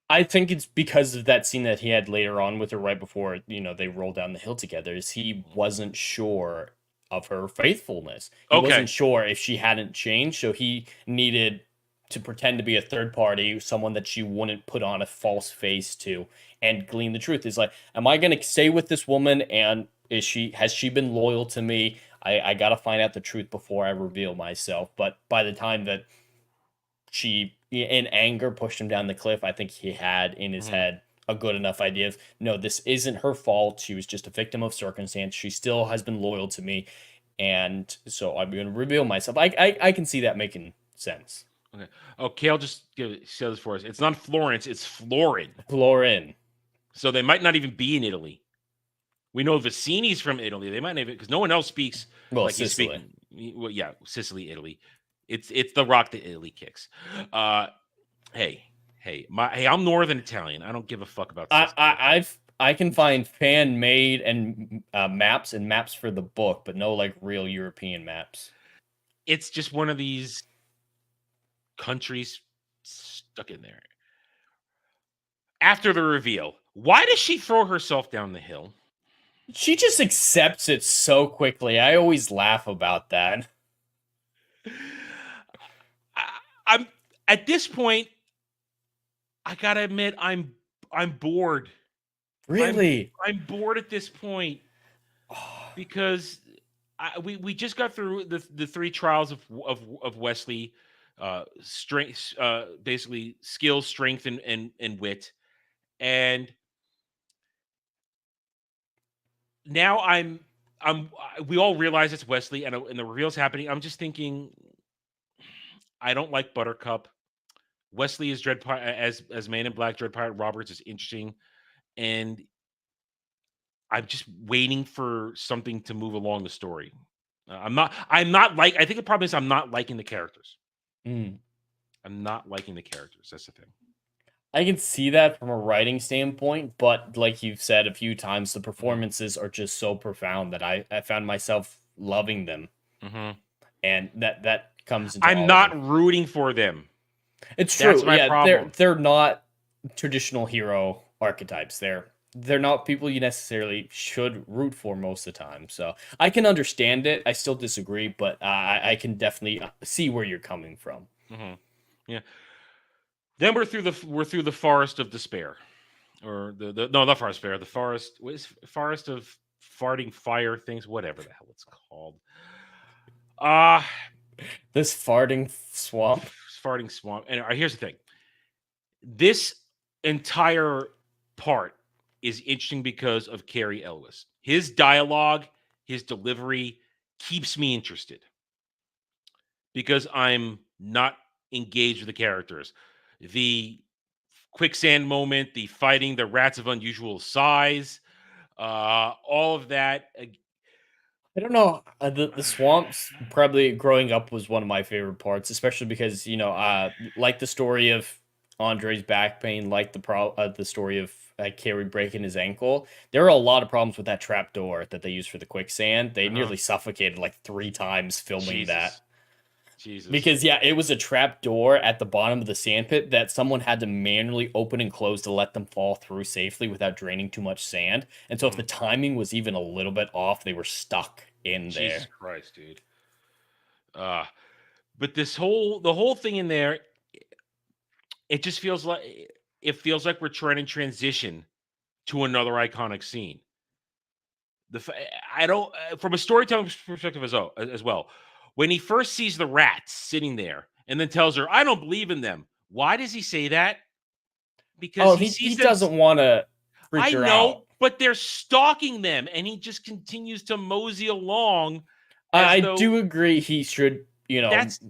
I think it's because of that scene that he had later on with her right before, they roll down the hill together, is he wasn't sure of her faithfulness. He wasn't sure if she hadn't changed, so he needed to pretend to be a third party, someone that she wouldn't put on a false face to and glean the truth. Is like, am I going to stay with this woman, and has she been loyal to me? I got to find out the truth before I reveal myself. But by the time that she, in anger, pushed him down the cliff, I think he had in his head a good enough idea of, no, this isn't her fault. She was just a victim of circumstance. She still has been loyal to me. And so I'm going to reveal myself. I can see that making sense. Okay. Oh, Kale just said this for us. It's not Florence, it's Florin. Florin. So they might not even be in Italy. We know Vicini's from Italy. They might not even, because no one else speaks like Sicily. Sicily, Italy. It's the rock that Italy kicks. Hey, I'm Northern Italian. I don't give a fuck about Sicily. I can find fan made and maps for the book, but no like real European maps. It's just one of these countries stuck in there. After the reveal, why does she throw herself down the hill? She just accepts it so quickly. I always laugh about that. I'm at this point, I gotta admit, I'm bored. Really? I'm bored at this point because we just got through the three trials of Wesley, strength, basically skill, strength, and wit, and now we all realize it's Wesley, and the reveal's happening. I'm just thinking, I don't like Buttercup. Wesley is Dread Pirate as Man in Black. Dread Pirate Roberts is interesting, and I'm just waiting for something to move along the story. I'm not like. I think the problem is I'm not liking the characters. I'm not liking the characters. That's the thing. I can see that from a writing standpoint, but like you've said a few times, the performances are just so profound that I found myself loving them, and that comes into I'm not rooting for them. It's true. They're not traditional hero archetypes. They're not people you necessarily should root for most of the time. So I can understand it. I still disagree, but I can definitely see where you're coming from. Yeah. Then we're through the forest of despair, or not forest of despair. The forest. What is forest of farting fire things? Whatever the hell it's called. This farting swamp. Farting swamp. And here's the thing. This entire part is interesting because of Cary Elwes. His dialogue, his delivery keeps me interested because I'm not engaged with the characters. The quicksand moment, the fighting, the rats of unusual size, all of that. I don't know. The swamps probably growing up was one of my favorite parts, especially because like the story of Andre's back pain, like the story of Cary breaking his ankle. There are a lot of problems with that trap door that they used for the quicksand. They nearly suffocated like 3 times filming that. Jesus. Because it was a trap door at the bottom of the sandpit that someone had to manually open and close to let them fall through safely without draining too much sand. And so if the timing was even a little bit off, they were stuck in there. Jesus Christ, dude. But the whole thing in there, it just feels like we're trying to transition to another iconic scene. From a storytelling perspective as well. When he first sees the rats sitting there and then tells her, I don't believe in them. Why does he say that? because he doesn't want to freak her out. But they're stalking them, and he just continues to mosey along. I do agree. He should,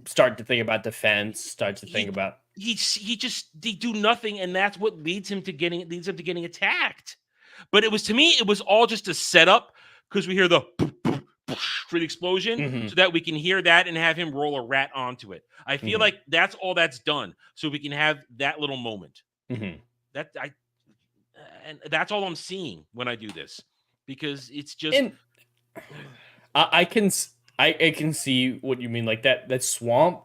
start to think about defense. Start to think about. They do nothing, and that's what leads him to getting attacked. But to me, it was all just a setup because we hear the for the explosion, so that we can hear that and have him roll a rat onto it. I feel like that's all that's done, so we can have that little moment. And that's all I'm seeing when I do this, because it's just. And I can see what you mean, like that swamp.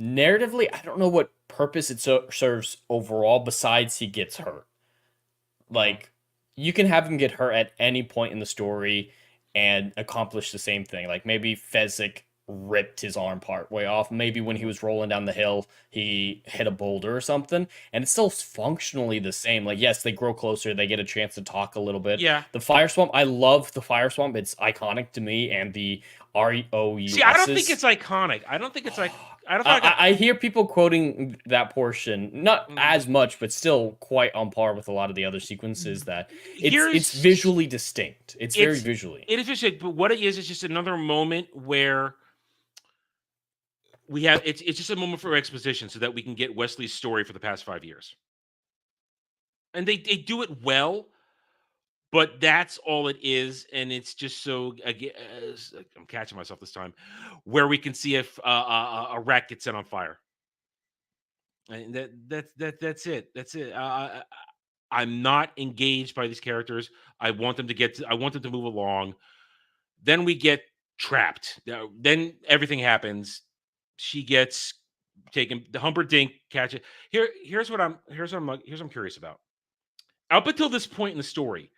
Narratively, I don't know what purpose it serves overall besides he gets hurt. Like, you can have him get hurt at any point in the story and accomplish the same thing. Like, maybe Fezzik ripped his arm part way off. Maybe when he was rolling down the hill, he hit a boulder or something, and it's still functionally the same. Like, yes, they grow closer, they get a chance to talk a little bit. Yeah. The fire swamp, I love the fire swamp. It's iconic to me, and the ROUS. See, I don't think it's iconic. I don't think it's like. I hear people quoting that portion, not as much, but still quite on par with a lot of the other sequences. That it's visually distinct. It's very visually. It is visually, but what it is just another moment where we have. It's just a moment for exposition, so that we can get Wesley's story for the past 5 years, and they do it well. But that's all it is, and it's just so. I'm catching myself this time, where we can see if a rat gets set on fire, and that's it. That's it. I'm not engaged by these characters. I want them to move along. Then we get trapped. Then everything happens. She gets taken. The Humperdinck catch it. Here's what I'm curious about. Up until this point in the story,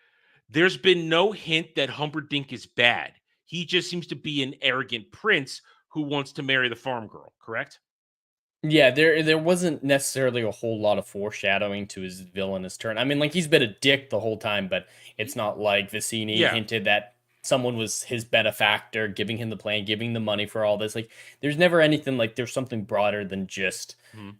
there's been no hint that Humperdinck is bad. He just seems to be an arrogant prince who wants to marry the farm girl, correct? Yeah, there wasn't necessarily a whole lot of foreshadowing to his villainous turn. I mean, like, he's been a dick the whole time, but it's not like Vicini hinted that someone was his benefactor, giving him the plan, giving the money for all this. Like, there's never anything like there's something broader than just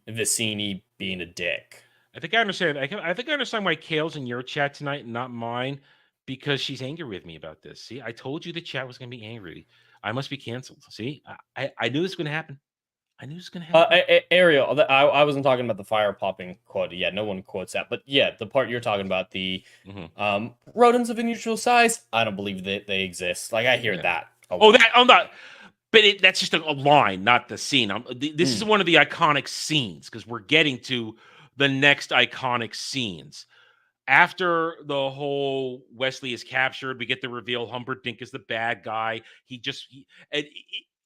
Vicini being a dick. I think I understand. I think I understand why Kale's in your chat tonight and not mine, because she's angry with me about this. See, I told you the chat was going to be angry. I must be canceled. See, I knew this was going to happen. I knew this was going to happen. Ariel, I wasn't talking about the fire popping quote. Yeah, no one quotes that. But yeah, the part you're talking about, the rodents of unusual size, I don't believe that they exist. Like, I hear that. I'm not. But that's just a line, not the scene. This is one of the iconic scenes, because we're getting to the next iconic scenes. After the whole Wesley is captured, we get the reveal Humperdinck is the bad guy.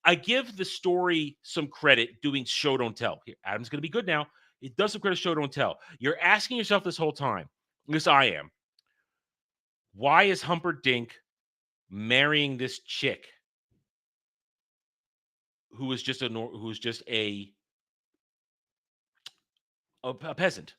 I give the story some credit doing show don't tell. Here, Adam's going to be good now. It does some credit, show don't tell. You're asking yourself this whole time, because I am, why is Humperdinck marrying this chick who is just a peasant?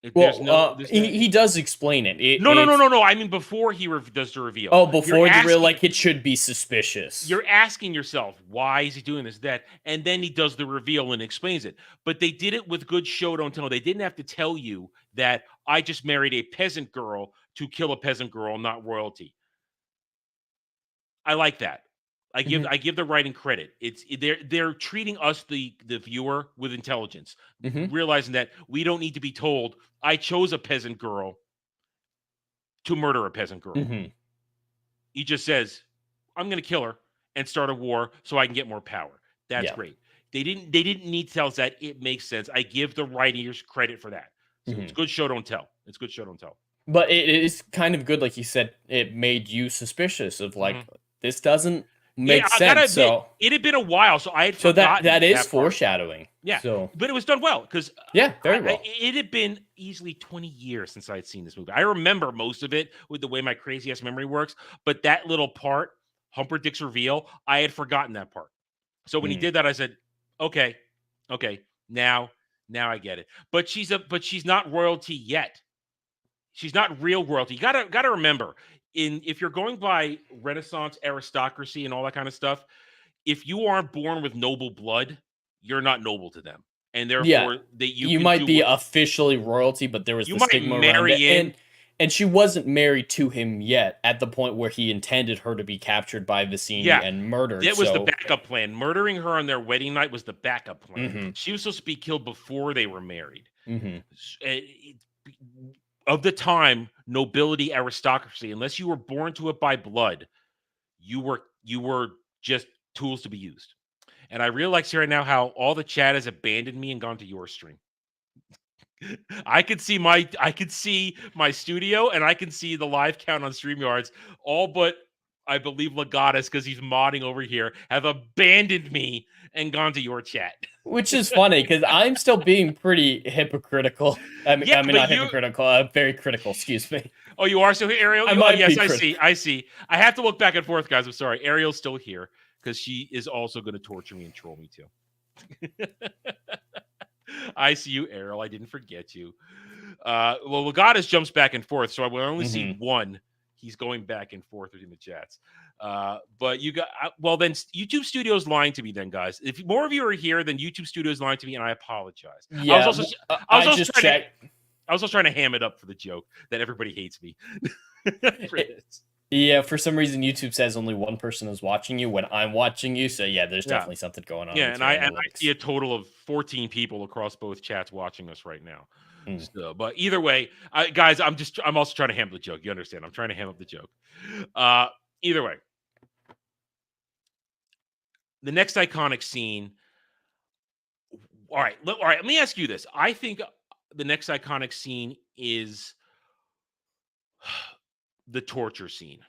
He does explain it. No. I mean, before he does the reveal. Oh, before the reveal, like, it should be suspicious. You're asking yourself, why is he doing this, that? And then he does the reveal and explains it. But they did it with good show, don't tell. They didn't have to tell you that I just married a peasant girl to kill a peasant girl, not royalty. I like that. I give the writing credit. They're treating us, the viewer, with intelligence, realizing that we don't need to be told I chose a peasant girl to murder a peasant girl. He just says, I'm going to kill her and start a war so I can get more power. That's great. They didn't need to tell us that. It makes sense. I give the writers credit for that. So it's good show don't tell. It's good show don't tell. But it is kind of good, like you said. It made you suspicious of, like, this doesn't makes sense. So it had been a while, so I had forgotten. That is foreshadowing. Yeah. So, but it was done well, because very well. It had been easily 20 years since I had seen this movie. I remember most of it with the way my crazy ass memory works, but that little part, Humperdinck's reveal, I had forgotten that part. So when he did that, I said, "Okay, now I get it." But she's not royalty yet. She's not real royalty. You gotta remember, if you're going by Renaissance aristocracy and all that kind of stuff, if you aren't born with noble blood, you're not noble to them. and therefore that you can might do be what, officially royalty, but there was you the might stigma around marry it. And she wasn't married to him yet at the point where he intended her to be captured by Vicini and murdered. That was the backup plan. Murdering her on their wedding night was the backup plan. Mm-hmm. She was supposed to be killed before they were married. Mm-hmm. Of the time, nobility, aristocracy, unless you were born to it by blood, you were just tools to be used. And I realize here right now how all the chat has abandoned me and gone to your stream. I could see my studio, and I can see the live count on StreamYards. All but I believe Legatus, because he's modding over here, have abandoned me and gone to your chat. Which is funny because I'm still being pretty hypocritical. I mean not hypocritical. Very critical. Excuse me. Oh, you are still here, Ariel? Yes, I see. I have to look back and forth, guys. I'm sorry. Ariel's still here because she is also going to torture me and troll me too. I see you, Ariel. I didn't forget you. Well, Legatus jumps back and forth, so I will only see one. He's going back and forth in the chats. But you got then YouTube Studio's lying to me, then, guys. If more of you are here, then YouTube Studio's lying to me, and I apologize. Yeah, I was also trying to ham it up for the joke that everybody hates me. Yeah, for some reason YouTube says only one person is watching you when I'm watching you. So yeah, there's definitely something going on. Yeah, and I see a total of 14 people across both chats watching us right now. So, but either way, guys, I'm also trying to ham up the joke. You understand? I'm trying to ham up the joke. Either way, the next iconic scene. All right. Let me ask you this. I think the next iconic scene is the torture scene.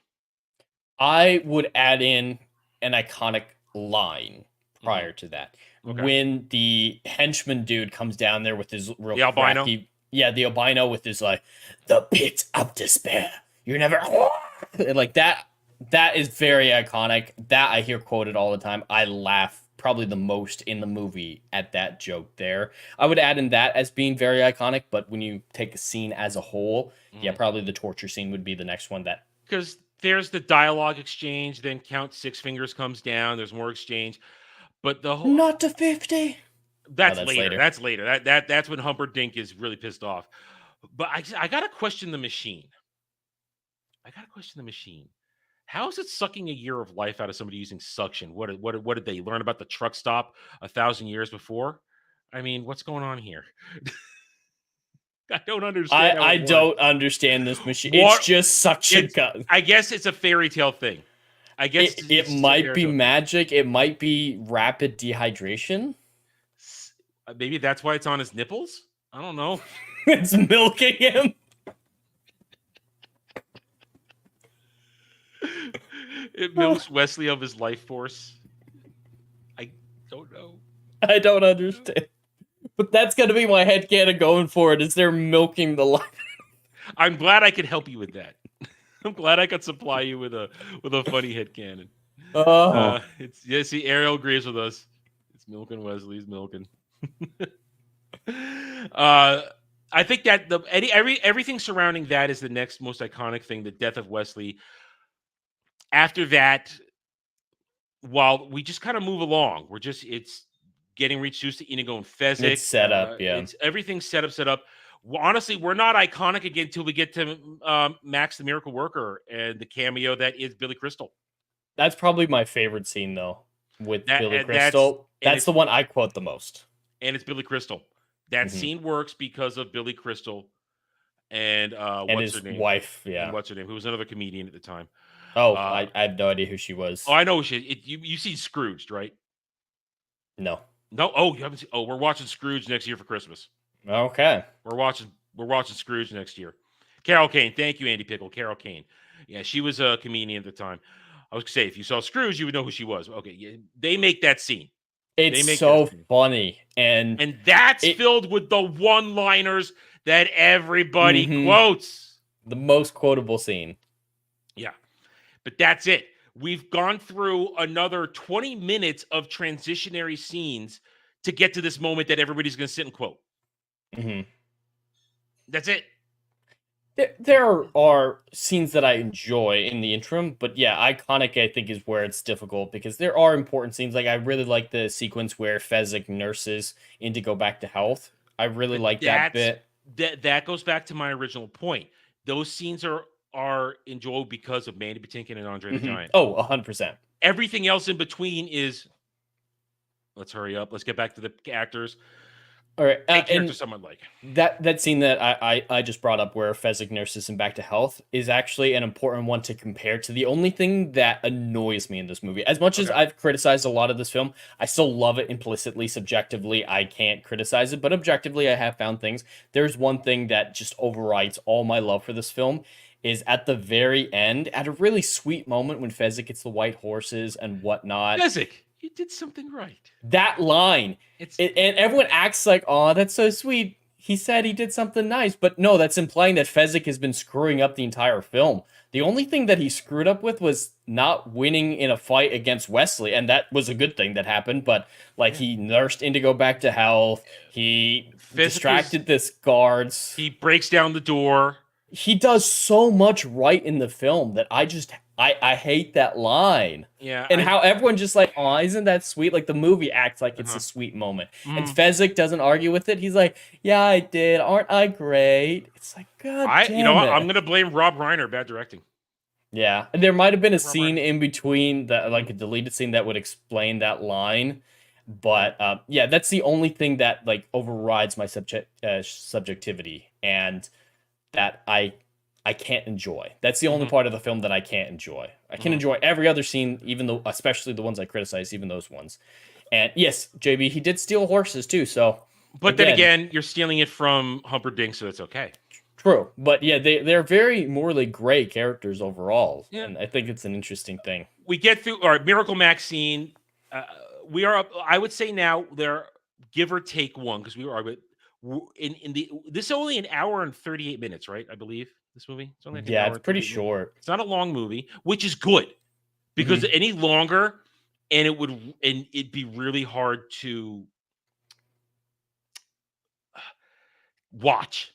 I would add in an iconic line prior to that. Okay. When the henchman dude comes down there with his real the albino, the albino with his like the pit of despair. You're never like that. That is very iconic. That I hear quoted all the time. I laugh probably the most in the movie at that joke there. I would add in that as being very iconic, but when you take a scene as a whole, yeah, probably the torture scene would be the next one that because there's the dialogue exchange, then Count Six Fingers comes down, there's more exchange. But the whole not to 50. That's later. That's later. That's when Humperdinck is really pissed off. But I gotta question the machine. How is it sucking a year of life out of somebody using suction? What did they learn about the truck stop 1,000 years before? I mean, what's going on here? I don't understand. I don't understand this machine. It's just suction cup. I guess it's a fairy tale thing. I guess it might be magic. It might be rapid dehydration. Maybe that's why it's on his nipples. I don't know. It's milking him. It milks Wesley of his life force. I don't know. I don't understand. But that's going to be my headcanon going forward, is they're milking the life. I'm glad I could help you with that. I'm glad I could supply you with a funny headcanon. See, Ariel agrees with us. It's milking Wesley's milking. I think that everything surrounding that is the next most iconic thing, the death of Wesley. After that, while we just kind of move along, it's getting reduced to Inigo and Fezzik. It's set up, It's everything's set up. Well, honestly, we're not iconic again until we get to Max the Miracle Worker and the cameo that is Billy Crystal. That's probably my favorite scene, though, with Billy Crystal. That's the one I quote the most. And it's Billy Crystal. That scene works because of Billy Crystal and what's her name? Wife, yeah. And what's her name? Who was another comedian at the time. Oh, I have no idea who she was. Oh, I know you see Scrooged, right? No. Oh, you haven't seen. Oh, we're watching Scrooge next year for Christmas. Okay. We're watching Scrooge next year. Carol Kane, thank you, Andy Pickle. Carol Kane, yeah, she was a comedian at the time. I was gonna say if you saw Scrooge, you would know who she was. Okay, yeah, they make that scene. It's so funny, and that's filled with the one-liners that everybody quotes. The most quotable scene. Yeah, but that's it. We've gone through another 20 minutes of transitionary scenes to get to this moment that everybody's going to sit and quote. Mm-hmm. That's it. There are scenes that I enjoy in the interim, but yeah, iconic I think is where it's difficult because there are important scenes. Like I really like the sequence where Fezzik nurses Indigo back to health. I really But like that that's bit. that goes back to my original point. Those scenes are enjoyable because of Mandy Patinkin and Andre the Giant. Oh, 100%. Everything else in between is let's hurry up. Let's get back to the actors. All right, Make characters and someone like that scene that I just brought up where Fezzik nurses him back to health is actually an important one to compare to the only thing that annoys me in this movie. As much as I've criticized a lot of this film, I still love it implicitly. Subjectively, I can't criticize it, but objectively, I have found things. There's one thing that just overrides all my love for this film is at the very end, at a really sweet moment when Fezzik gets the white horses and whatnot. Fezzik, you did something right. That line, and everyone acts like, "Oh, that's so sweet." He said he did something nice, but no, that's implying that Fezzik has been screwing up the entire film. The only thing that he screwed up with was not winning in a fight against Wesley, and that was a good thing that happened. But like, he nursed Indigo back to health. He distracted this guards. He breaks down the door. He does so much right in the film that I hate that line. Yeah. And how everyone just like, oh, isn't that sweet? Like the movie acts like it's a sweet moment. And Fezzik doesn't argue with it. He's like, yeah, I did. Aren't I great? It's like, God damn you know what? it. I'm gonna blame Rob Reiner, bad directing. Yeah. And there might have been a scene in between that, like a deleted scene that would explain that line. But yeah, that's the only thing that like overrides my subjectivity and that I can't enjoy. That's the only part of the film that I can't enjoy. I can enjoy every other scene, even though, especially the ones I criticize, even those ones. And yes, JB, he did steal horses too. So, but then again, you're stealing it from Humperdinck, so it's okay. True, but yeah, they're very morally gray characters overall, and I think it's an interesting thing. We get through our Miracle Max scene. We are up. I would say now they're give or take one because we are in the this is only an hour and 38 minutes, right? I believe this movie. It's only it's pretty short. It's not a long movie, which is good because any longer and it'd be really hard to watch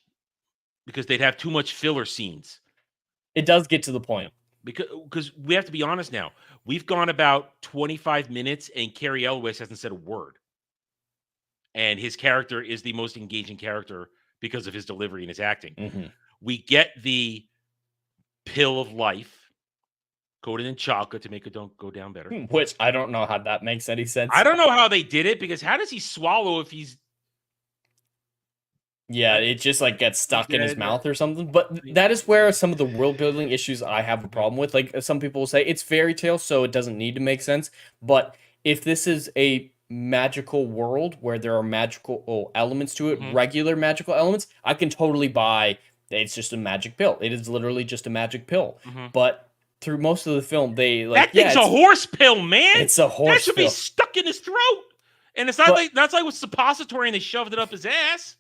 because they'd have too much filler scenes. It does get to the point. Because we have to be honest now. We've gone about 25 minutes and Cary Elwes hasn't said a word. And his character is the most engaging character because of his delivery and his acting. We get the pill of life coated in chocolate to make it don't go down better. Which I don't know how that makes any sense. I don't know how they did it because how does he swallow if he's... Yeah, it just like gets stuck in his mouth or something. But that is where some of the world building issues I have a problem with. Like some people will say it's fairy tale, so it doesn't need to make sense. But if this is a magical world where there are magical elements to it, regular magical elements, I can totally buy it's just a magic pill. It is literally just a magic pill. But through most of the film, they like that thing's a horse pill, man. It's a horse. That should be stuck in his throat. And it's not like that's like with suppository and they shoved it up his ass.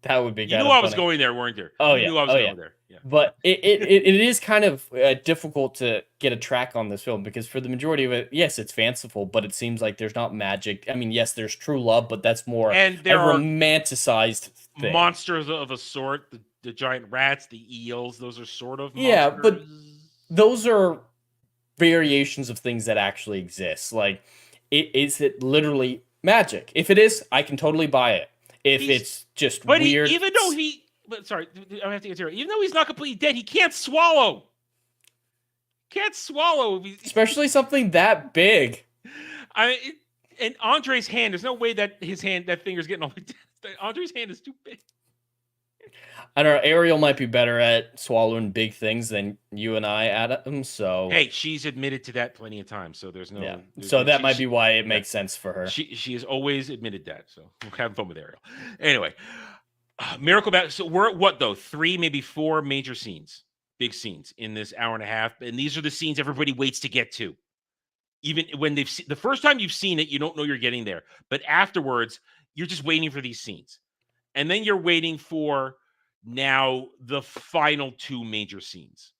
That would be. You knew I was going there, weren't you? Oh you yeah. Knew I was going there. Yeah. But it is kind of difficult to get a track on this film because for the majority of it, yes, it's fanciful, but it seems like there's not magic. I mean, yes, there's true love, but that's more and there a are romanticized thing. Monsters of a sort, the giant rats, the eels. Those are sort of monsters. Yeah, but those are variations of things that actually exist. Like, is it literally magic? If it is, I can totally buy it. If it's just weird. Even though I have to get here. Even though he's not completely dead, he can't swallow. Can't swallow. Especially something that big. And Andre's hand, there's no way that that finger's getting all the dead. Andre's hand is too big. I don't know. Ariel might be better at swallowing big things than you and I, Adam. So hey, she's admitted to that plenty of times. So there's no. Yeah. So that might be why it makes sense for her. She has always admitted that. So we're having fun with Ariel. Anyway, Miracle Back. So we're at what though? 3, maybe 4 major scenes, big scenes in this hour and a half, and these are the scenes everybody waits to get to. Even when they've seen the first time you've seen it, you don't know you're getting there, but afterwards, you're just waiting for these scenes, and then you're waiting for. Now the final 2 major scenes,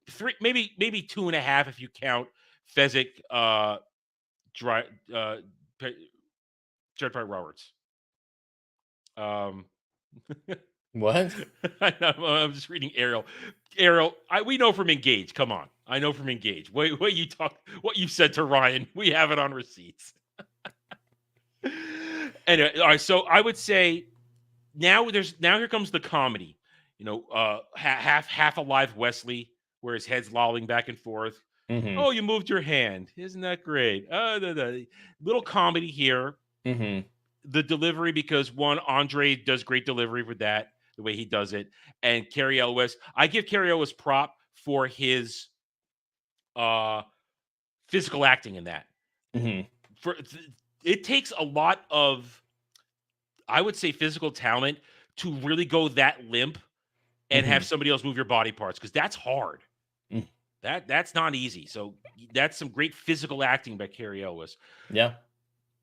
3, maybe 2.5 if you count Fezzik, Jedfire Roberts. What? I'm just reading Ariel. Ariel, we know from Engage. Come on, I know from Engage. What you said to Ryan, we have it on receipts. Anyway, all right. So I would say now here comes the comedy. Half alive Wesley, where his head's lolling back and forth. Mm-hmm. Oh, you moved your hand. Isn't that great? The little comedy here. Mm-hmm. The delivery, because one, Andre does great delivery for that, the way he does it. And Cary Elwes, I give Cary Elwes prop for his physical acting in that. Mm-hmm. It takes a lot of, I would say, physical talent to really go that limp and have somebody else move your body parts, because that's hard. Mm. That's not easy. So that's some great physical acting by Cary Elwes. Yeah.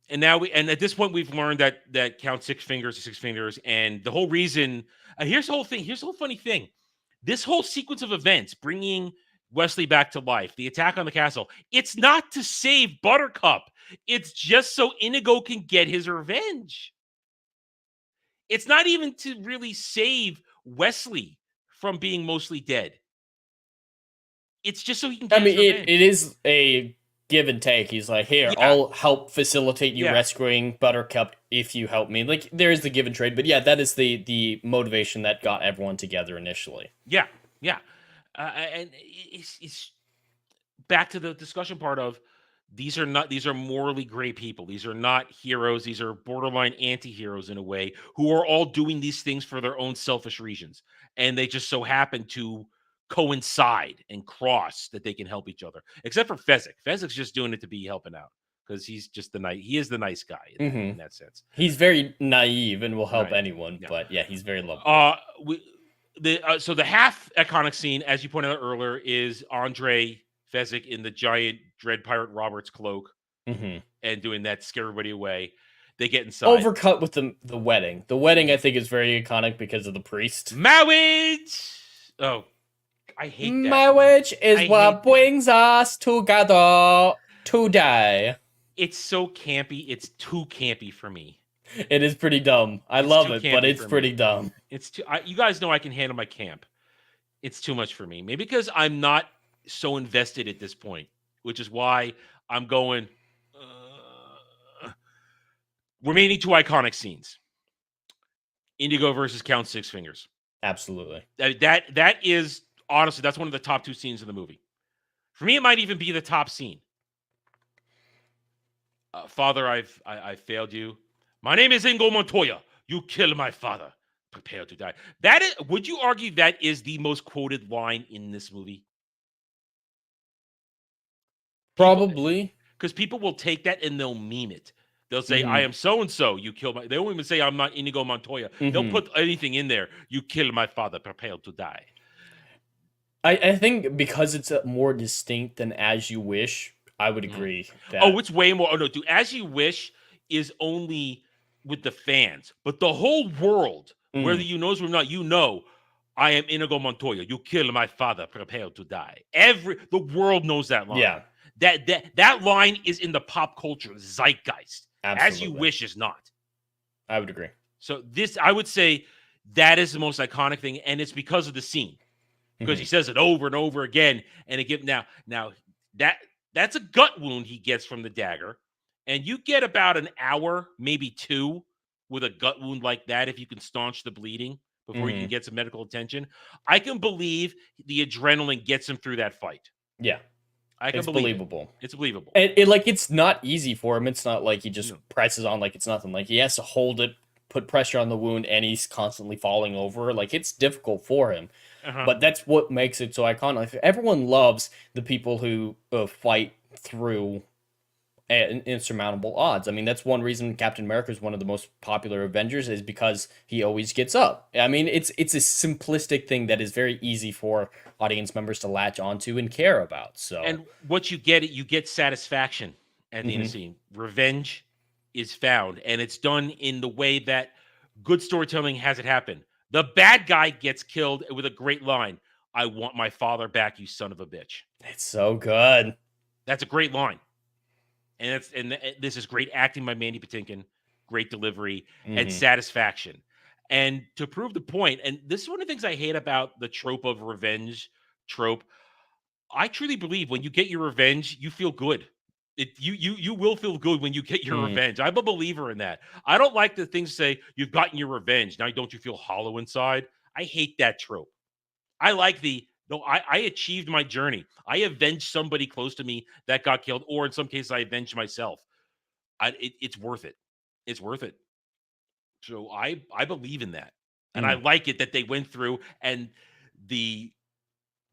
And now at this point we've learned that count six fingers, and the whole reason. Here's the whole thing. Here's the whole funny thing. This whole sequence of events, bringing Wesley back to life, the attack on the castle, it's not to save Buttercup. It's just so Inigo can get his revenge. It's not even to really save Wesley from being mostly dead. It's just so he can get his revenge. It is a give and take. He's like, here, Yeah. I'll help facilitate you rescuing Buttercup if you help me. Like, there is the give and trade, but yeah, that is the motivation that got everyone together initially. Yeah. And it's back to the discussion part of these are morally gray people. These are not heroes. These are borderline anti-heroes in a way, who are all doing these things for their own selfish reasons. And they just so happen to coincide and cross that they can help each other, except for Fezzik. Fezzik's just doing it to be helping out, because he's just he is the nice guy in that sense. He's very naive and will help anyone, but yeah, he's very lovable. So the half iconic scene, as you pointed out earlier, is Andre Fezzik in the giant Dread Pirate Roberts cloak and doing that, scare everybody away. They get inside. Overcut with the wedding. The wedding, I think, is very iconic because of the priest. Marriage! Oh, I hate that. Marriage is what brings us together today. It's so campy. It's too campy for me. It is pretty dumb. I love it, but it's pretty dumb. It's too. You guys know I can handle my camp. It's too much for me. Maybe because I'm not so invested at this point, which is why I'm going. Remaining two iconic scenes: Indigo versus Count Six Fingers. Absolutely. That is. Honestly, that's one of the top two scenes in the movie. For me, it might even be the top scene. Father, I failed you. My name is Inigo Montoya. You killed my father. Prepare to die. That is. Would you argue that is the most quoted line in this movie? Probably. Because people will take that and they'll meme it. They'll say, I am so-and-so. You killed my... They won't even say, I'm not Inigo Montoya. They'll put anything in there. You killed my father. Prepare to die. I think because it's more distinct than As You Wish, I would agree. That... Oh, it's way more. Oh, no, dude. As You Wish is only with the fans. But the whole world, whether you know or not, I am Inigo Montoya. You killed my father. Prepare to die. The world knows that line. Yeah. That line is in the pop culture zeitgeist. Absolutely. As You Wish is not. I would agree. So this, I would say, that is the most iconic thing, and it's because of the scene. Because he says it over and over again, and now that's a gut wound he gets from the dagger, and you get about an hour, maybe two, with a gut wound like that if you can staunch the bleeding before you can get some medical attention. I can believe the adrenaline gets him through that fight. Yeah. It's believable. It's believable. It's not easy for him. It's not like he just presses on like it's nothing. Like he has to hold it, put pressure on the wound, and he's constantly falling over. Like it's difficult for him. But that's what makes it so iconic. Everyone loves the people who fight through insurmountable odds. I mean, that's one reason Captain America is one of the most popular Avengers, is because he always gets up. I mean, it's a simplistic thing that is very easy for audience members to latch onto and care about. So, and what you get satisfaction at the end of the scene. Revenge is found, and it's done in the way that good storytelling has it happen. The bad guy gets killed with a great line. I want my father back, you son of a bitch. It's so good. That's a great line. And this is great acting by Mandy Patinkin, great delivery, and satisfaction. And to prove the point, and this is one of the things I hate about the trope of revenge trope. I truly believe when you get your revenge, you feel good. You will feel good when you get your revenge. I'm a believer in that. I don't like the things say you've gotten your revenge. Now don't you feel hollow inside? I hate that trope. I like I achieved my journey. I avenged somebody close to me that got killed, or in some cases, I avenged myself. It's worth it. It's worth it. So I believe in that, and I like it that they went through and the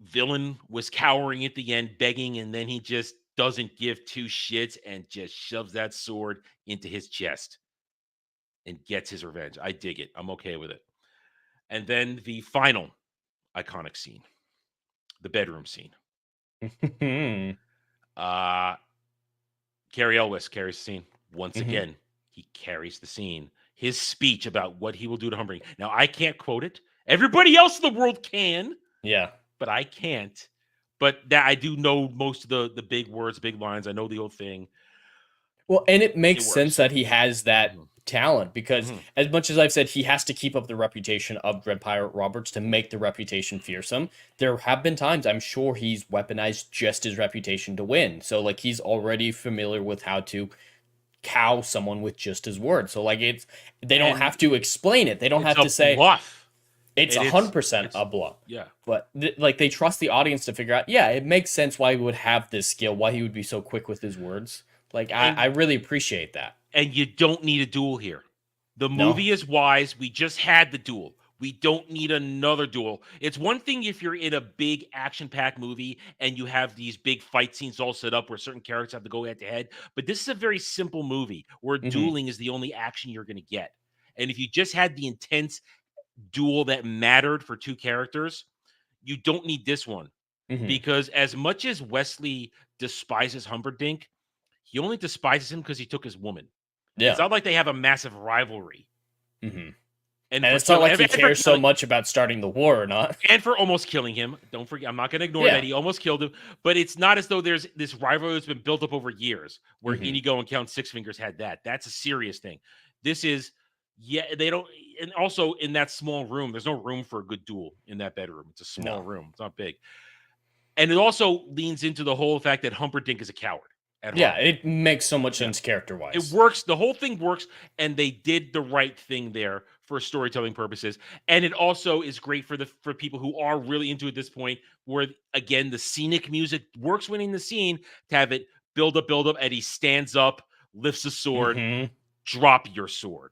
villain was cowering at the end, begging, and then he just doesn't give two shits and just shoves that sword into his chest and gets his revenge. I dig it. I'm okay with it. And then the final iconic scene, the bedroom scene. Cary Elwes carries the scene once again. He carries the scene. His speech about what he will do to Humperdinck. Now I can't quote it. Everybody else in the world can. Yeah, but I can't. But that I do know most of the big words, big lines. I know the old thing. Well, and it makes sense that he has that talent because as much as I've said he has to keep up the reputation of Dread Pirate Roberts to make the reputation fearsome, there have been times I'm sure he's weaponized just his reputation to win. So like he's already familiar with how to cow someone with just his word. So like they don't have to explain it. They don't have to say bluff. It's 100% a bluff. Yeah. But like they trust the audience to figure out, yeah, it makes sense why he would have this skill, why he would be so quick with his words. Like I really appreciate that. And you don't need a duel here. The movie is wise. We just had the duel. We don't need another duel. It's one thing if you're in a big action-packed movie and you have these big fight scenes all set up where certain characters have to go head-to-head. But this is a very simple movie where dueling is the only action you're going to get. And if you just had the intense duel that mattered for two characters, you don't need this one. Because as much as Wesley despises Humperdinck, he only despises him because he took his woman. Yeah. It's not like they have a massive rivalry. And it's not like he cares so much about starting the war or not. And for almost killing him. Don't forget, I'm not going to ignore that. He almost killed him. But it's not as though there's this rivalry that's been built up over years where Inigo and Count Six Fingers had that. That's a serious thing. This is, they don't. And also in that small room, there's no room for a good duel in that bedroom. It's a small room. It's not big. And it also leans into the whole fact that Humperdinck is a coward. It makes so much sense character-wise. It works. The whole thing works, and they did the right thing there for storytelling purposes. And it also is great for people who are really into it at this point, where, again, the scenic music works winning the scene to have it build up, and he stands up, lifts a sword, drop your sword.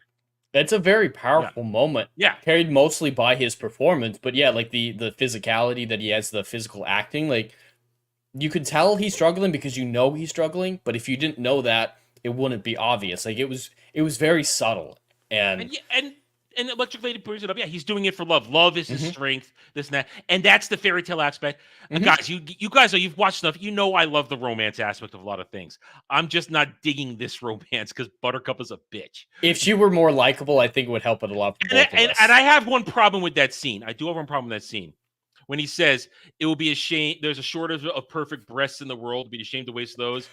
That's a very powerful moment. Yeah. Carried mostly by his performance, but yeah, like the physicality that he has, the physical acting, like you could tell he's struggling because you know he's struggling, but if you didn't know that, it wouldn't be obvious. Like it was very subtle. And Electric Lady brings it up. Yeah, he's doing it for love. Love is his strength, this and that. And that's the fairy tale aspect. Guys, you guys you've watched stuff. You know I love the romance aspect of a lot of things. I'm just not digging this romance because Buttercup is a bitch. If she were more likable, I think it would help it a lot for both of us. And I have one problem with that scene. I do have one problem with that scene. When he says, it will be a shame, there's a shortage of perfect breasts in the world, it'd be a shame to waste those.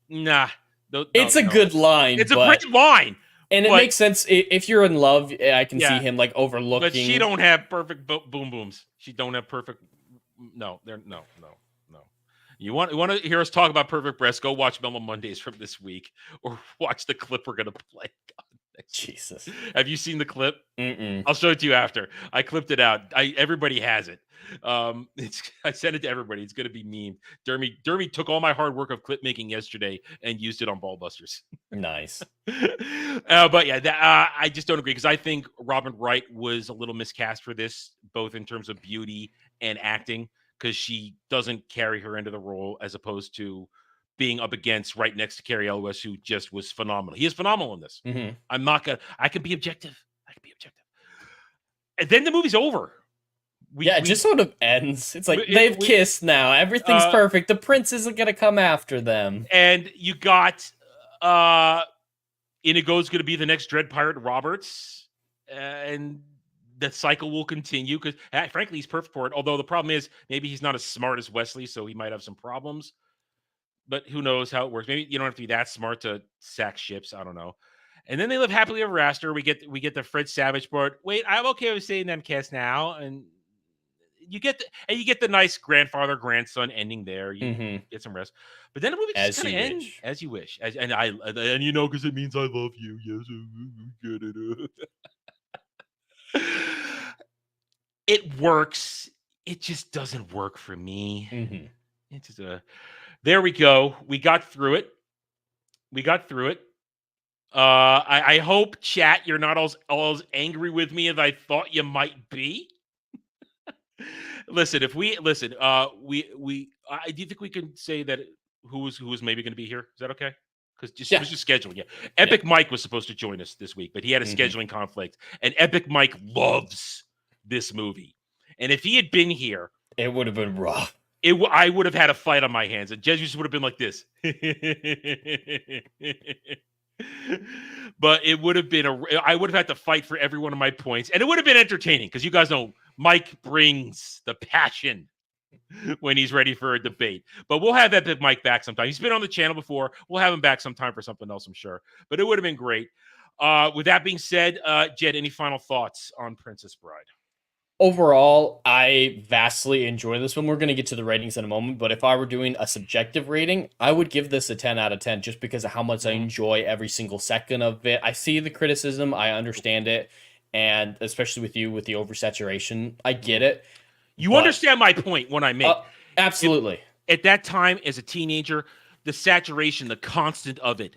Nah. It's a good line. It's a great line. And it makes sense. If you're in love, I can see him like overlooking. But she don't have perfect boom booms. She don't have perfect. No. You want to hear us talk about perfect breasts? Go watch Mellow Mondays from this week, or watch the clip we're gonna play. Jesus, have you seen the clip? I'll show it to you after. I clipped it out. Everybody has it. I sent it to everybody. It's gonna be memed. Dermy took all my hard work of clip making yesterday and used it on Ballbusters. Nice. But yeah, I just don't agree because I think Robin Wright was a little miscast for this, both in terms of beauty and acting, because she doesn't carry her into the role as opposed to being up against right next to Cary Elwes, who just was phenomenal. He is phenomenal in this. I'm not gonna. I can be objective. And then the movie's over. It just sort of ends. It's like they've kissed now. Everything's perfect. The prince isn't gonna come after them. And you got Inigo's gonna be the next Dread Pirate Roberts, and the cycle will continue because, frankly, he's perfect for it. Although the problem is maybe he's not as smart as Wesley, so he might have some problems. But who knows how it works? Maybe you don't have to be that smart to sack ships. I don't know. And then they live happily ever after. We get the Fred Savage part. Wait, I'm okay with saying them cast now, and you get the nice grandfather grandson ending there. You get some rest, but then the movie just kind of ends as you wish. Because it means I love you. Yes, get it. It works. It just doesn't work for me. It's just there we go. We got through it. I hope, chat, you're not all as angry with me as I thought you might be. Listen, do you think we can say that who was maybe going to be here? Is that okay? Because it was just scheduling. Yeah, Epic Mike was supposed to join us this week, but he had a scheduling conflict. And Epic Mike loves this movie, and if he had been here, it would have been rough. I would have had a fight on my hands, and Jesus would have been like this. But it would have been I would have had to fight for every one of my points, and it would have been entertaining because you guys know Mike brings the passion when he's ready for a debate. But we'll have Epic Mike back sometime. He's been on the channel before. We'll have him back sometime for something else, I'm sure. But it would have been great. With that being said, Jed, any final thoughts on Princess Bride? Overall, I vastly enjoy this one. We're going to get to the ratings in a moment, but if I were doing a subjective rating, I would give this a 10 out of 10 just because of how much I enjoy every single second of it. I see the criticism, I understand it, and especially with you with the oversaturation, I get it. You understand my point when I make. Absolutely. At that time, as a teenager, the saturation, the constant of it,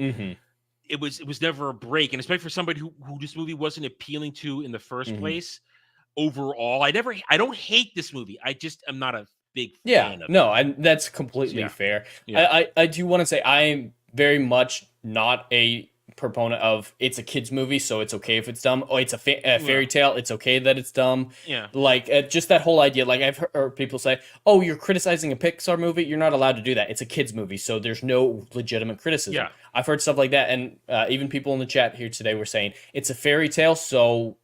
it was never a break. And especially for somebody who this movie wasn't appealing to in the first place. Overall, I don't hate this movie. I just am not a big fan of it. No, that's completely fair. Yeah. I do want to say I'm very much not a proponent of it's a kid's movie, so it's okay if it's dumb. Oh, it's a fairy tale, it's okay that it's dumb. Yeah. Like, just that whole idea. Like, I've heard people say, oh, you're criticizing a Pixar movie. You're not allowed to do that. It's a kid's movie, so there's no legitimate criticism. Yeah. I've heard stuff like that, and even people in the chat here today were saying, it's a fairy tale, so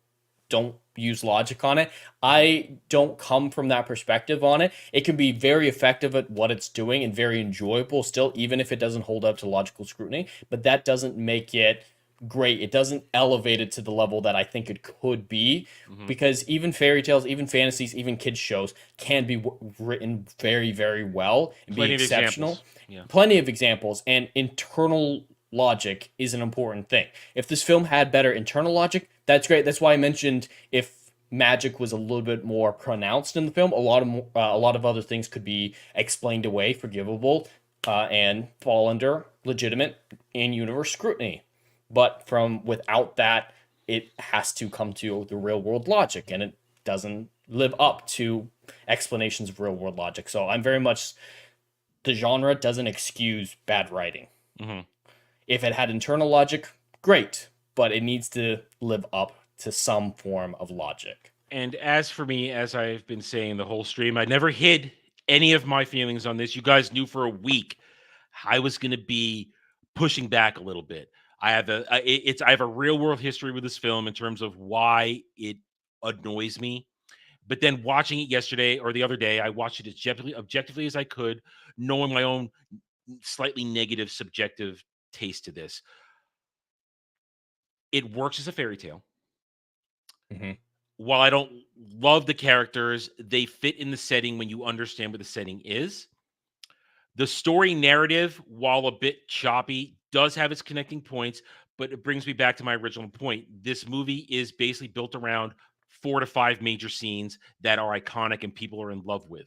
don't use logic on it. I don't come from that perspective on it. It can be very effective at what it's doing and very enjoyable still, even if it doesn't hold up to logical scrutiny, but that doesn't make it great. It doesn't elevate it to the level that I think it could be, because even fairy tales, even fantasies, even kids shows can be written very, very well and be exceptional. Plenty of examples, and internal logic is an important thing. If this film had better internal logic, that's great. That's why I mentioned if magic was a little bit more pronounced in the film, a lot of other things could be explained away, forgivable, and fall under legitimate in-universe scrutiny. But without that, it has to come to the real world logic, and it doesn't live up to explanations of real world logic. So I'm very much, the genre doesn't excuse bad writing. If it had internal logic, great, but it needs to live up to some form of logic. And as for me, as I've been saying the whole stream, I never hid any of my feelings on this. You guys knew for a week I was going to be pushing back a little bit. I have a real world history with this film in terms of why it annoys me. But then watching it yesterday or the other day, I watched it as objectively as I could, knowing my own slightly negative subjective taste to this. It works as a fairy tale. While I don't love the characters, they fit in the setting when you understand what the setting is. The story narrative, while a bit choppy, does have its connecting points, but it brings me back to my original point. This movie is basically built around 4 to 5 major scenes that are iconic and people are in love with.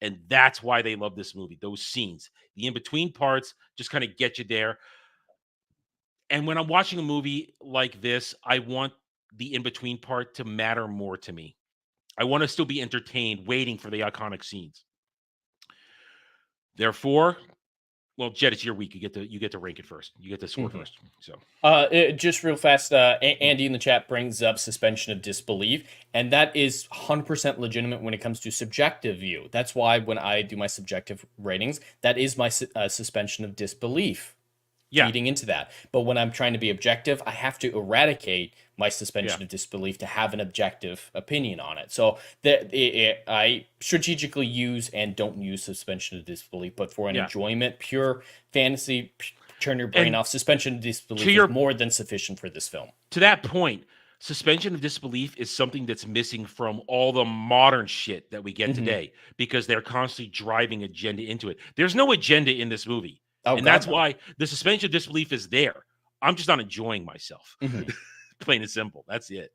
And that's why they love this movie, those scenes. The in-between parts just kind of get you there. And when I'm watching a movie like this, I want the in-between part to matter more to me. I want to still be entertained, waiting for the iconic scenes. Therefore, well, Jed, it's your week. You get to rank it first. You get to score first. So, just real fast, Andy in the chat brings up suspension of disbelief, and that is 100% legitimate when it comes to subjective view. That's why when I do my subjective ratings, that is my suspension of disbelief. Feeding into that. But when I'm trying to be objective, I have to eradicate my suspension of disbelief to have an objective opinion on it. So I strategically use and don't use suspension of disbelief, but for an enjoyment, pure fantasy, turn your brain off. Suspension of disbelief is more than sufficient for this film. To that point, suspension of disbelief is something that's missing from all the modern shit that we get today, because they're constantly driving agenda into it. There's no agenda in this movie. That's why the suspension of disbelief is there. I'm just not enjoying myself. Plain and simple. That's it.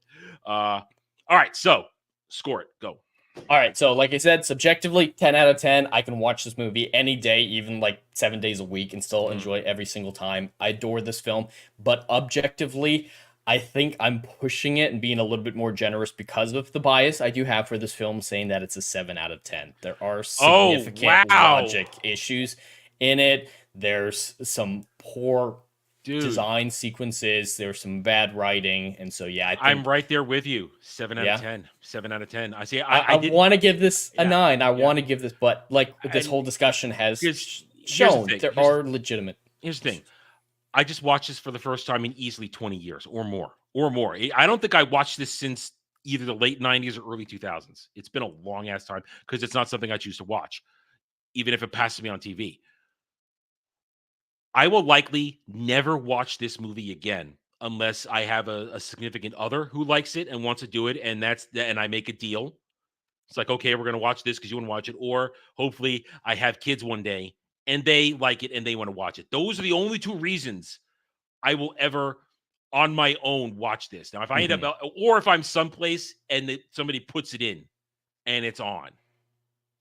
All right, so score it. Go. All right, so like I said, subjectively, 10 out of 10. I can watch this movie any day, even like 7 days a week, and still enjoy it every single time. I adore this film. But objectively, I think I'm pushing it and being a little bit more generous because of the bias I do have for this film, saying that it's a 7 out of 10. There are significant logic issues in it. There's some poor design sequences. There's some bad writing. And so, yeah, I'm right there with you. 7 out of 10. 7 out of 10. I see. I want to give this a 9. I want to give this, but like this whole discussion has shown, there are legitimate. Here's the thing. I just watched this for the first time in easily 20 years or more. I don't think I watched this since either the late 90s or early 2000s. It's been a long ass time because it's not something I choose to watch, even if it passes me on TV. I will likely never watch this movie again unless I have a significant other who likes it and wants to do it, and I make a deal. It's like, okay, we're going to watch this because you want to watch it, or hopefully I have kids one day and they like it and they want to watch it. Those are the only two reasons I will ever, on my own, watch this. Now, if I end up, or if I'm someplace and somebody puts it in and it's on,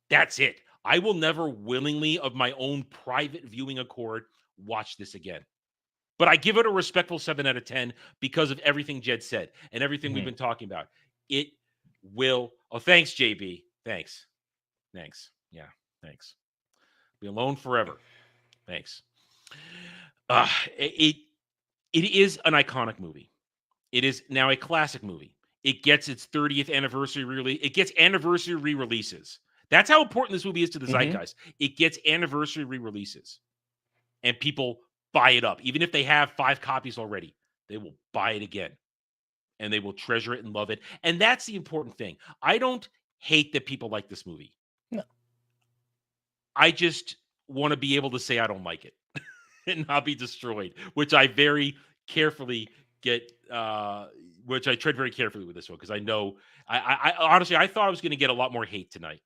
that's it. I will never willingly, of my own private viewing accord, watch this again. But I give it a respectful 7 out of 10 because of everything Jed said and everything we've been talking about. It will. Oh, thanks, JB. Thanks. Yeah, thanks. Be alone forever. Thanks. It is an iconic movie. It is now a classic movie. It gets its 30th anniversary release. It gets anniversary re-releases. That's how important this movie is to the zeitgeist. It gets anniversary re-releases. And people buy it up. Even if they have 5 copies already, they will buy it again. And they will treasure it and love it. And that's the important thing. I don't hate that people like this movie. No. I just want to be able to say I don't like it and not be destroyed, which I very carefully get, which I tread very carefully with this one, because I know, I honestly, I thought I was going to get a lot more hate tonight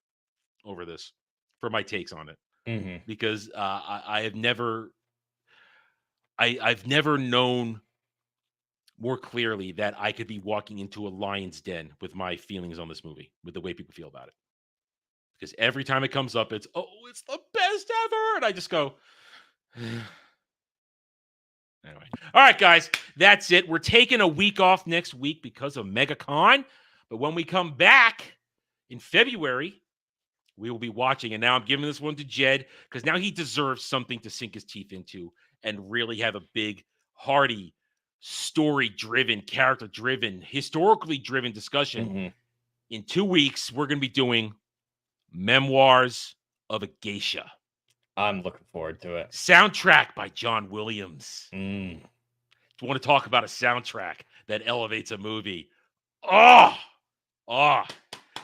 over this for my takes on it. Because I've never known more clearly that I could be walking into a lion's den with my feelings on this movie, with the way people feel about it. Because every time it comes up, it's the best ever, and I just go. Anyway, all right, guys, that's it. We're taking a week off next week because of MegaCon, but when we come back in February, we will be watching, and now I'm giving this one to Jed because now he deserves something to sink his teeth into and really have a big, hearty, story-driven, character-driven, historically-driven discussion. In 2 weeks, we're going to be doing Memoirs of a Geisha. I'm looking forward to it. Soundtrack by John Williams. If you want to talk about a soundtrack that elevates a movie,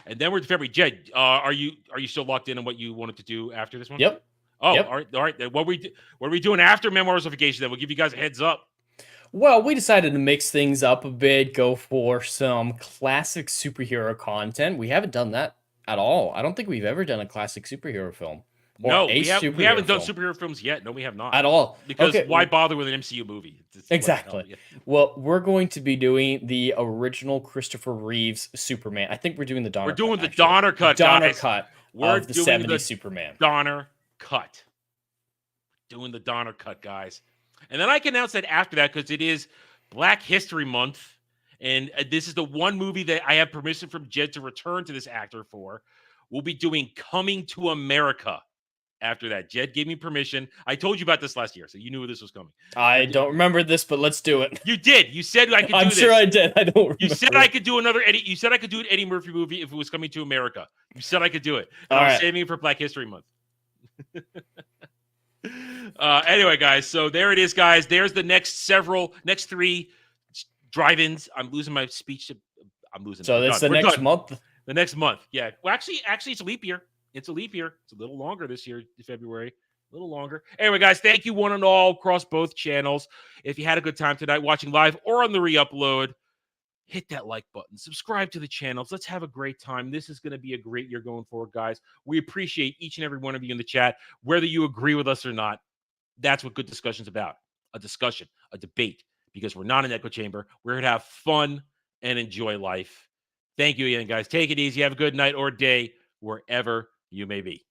and then we're in February. Jed, are you still locked in on what you wanted to do after this one? Yep. Oh, yep. All right. What are we doing after Memoirs of a Geisha? Then we'll give you guys a heads up. Well, we decided to mix things up a bit, go for some classic superhero content. We haven't done that at all. I don't think we've ever done a classic superhero film. No, we haven't done superhero films yet. No, we have not. At all. Because why bother with an MCU movie? Exactly. Well, we're going to be doing the original Christopher Reeves Superman. I think we're doing the Donner cut. We're doing the Donner cut, Donner cut of the 70s Superman. Donner cut. Doing the Donner cut, guys. And then I can announce that after that because it is Black History Month. And this is the one movie that I have permission from Jed to return to this actor for. We'll be doing Coming to America. After that, Jed gave me permission. I told you about this last year, so you knew this was coming. I don't remember this, but let's do it. You did. You said I could do this. I'm sure I did. I don't remember. You said I could do another Eddie. You said I could do an Eddie Murphy movie if it was Coming to America. You said I could do it. And I was saving it for Black History Month. Anyway, guys, so there it is, guys. There's the next 3 drive-ins. I'm losing my speech. I'm losing. So that's the next month? The next month, yeah. Well, actually, it's a leap year. It's a leap year. It's a little longer this year, February. A little longer. Anyway, guys, thank you one and all across both channels. If you had a good time tonight watching live or on the re-upload, hit that like button. Subscribe to the channels. Let's have a great time. This is going to be a great year going forward, guys. We appreciate each and every one of you in the chat, whether you agree with us or not. That's what good discussion's about. A discussion, a debate, because we're not an echo chamber. We're here to have fun and enjoy life. Thank you again, guys. Take it easy. Have a good night or day wherever you may be.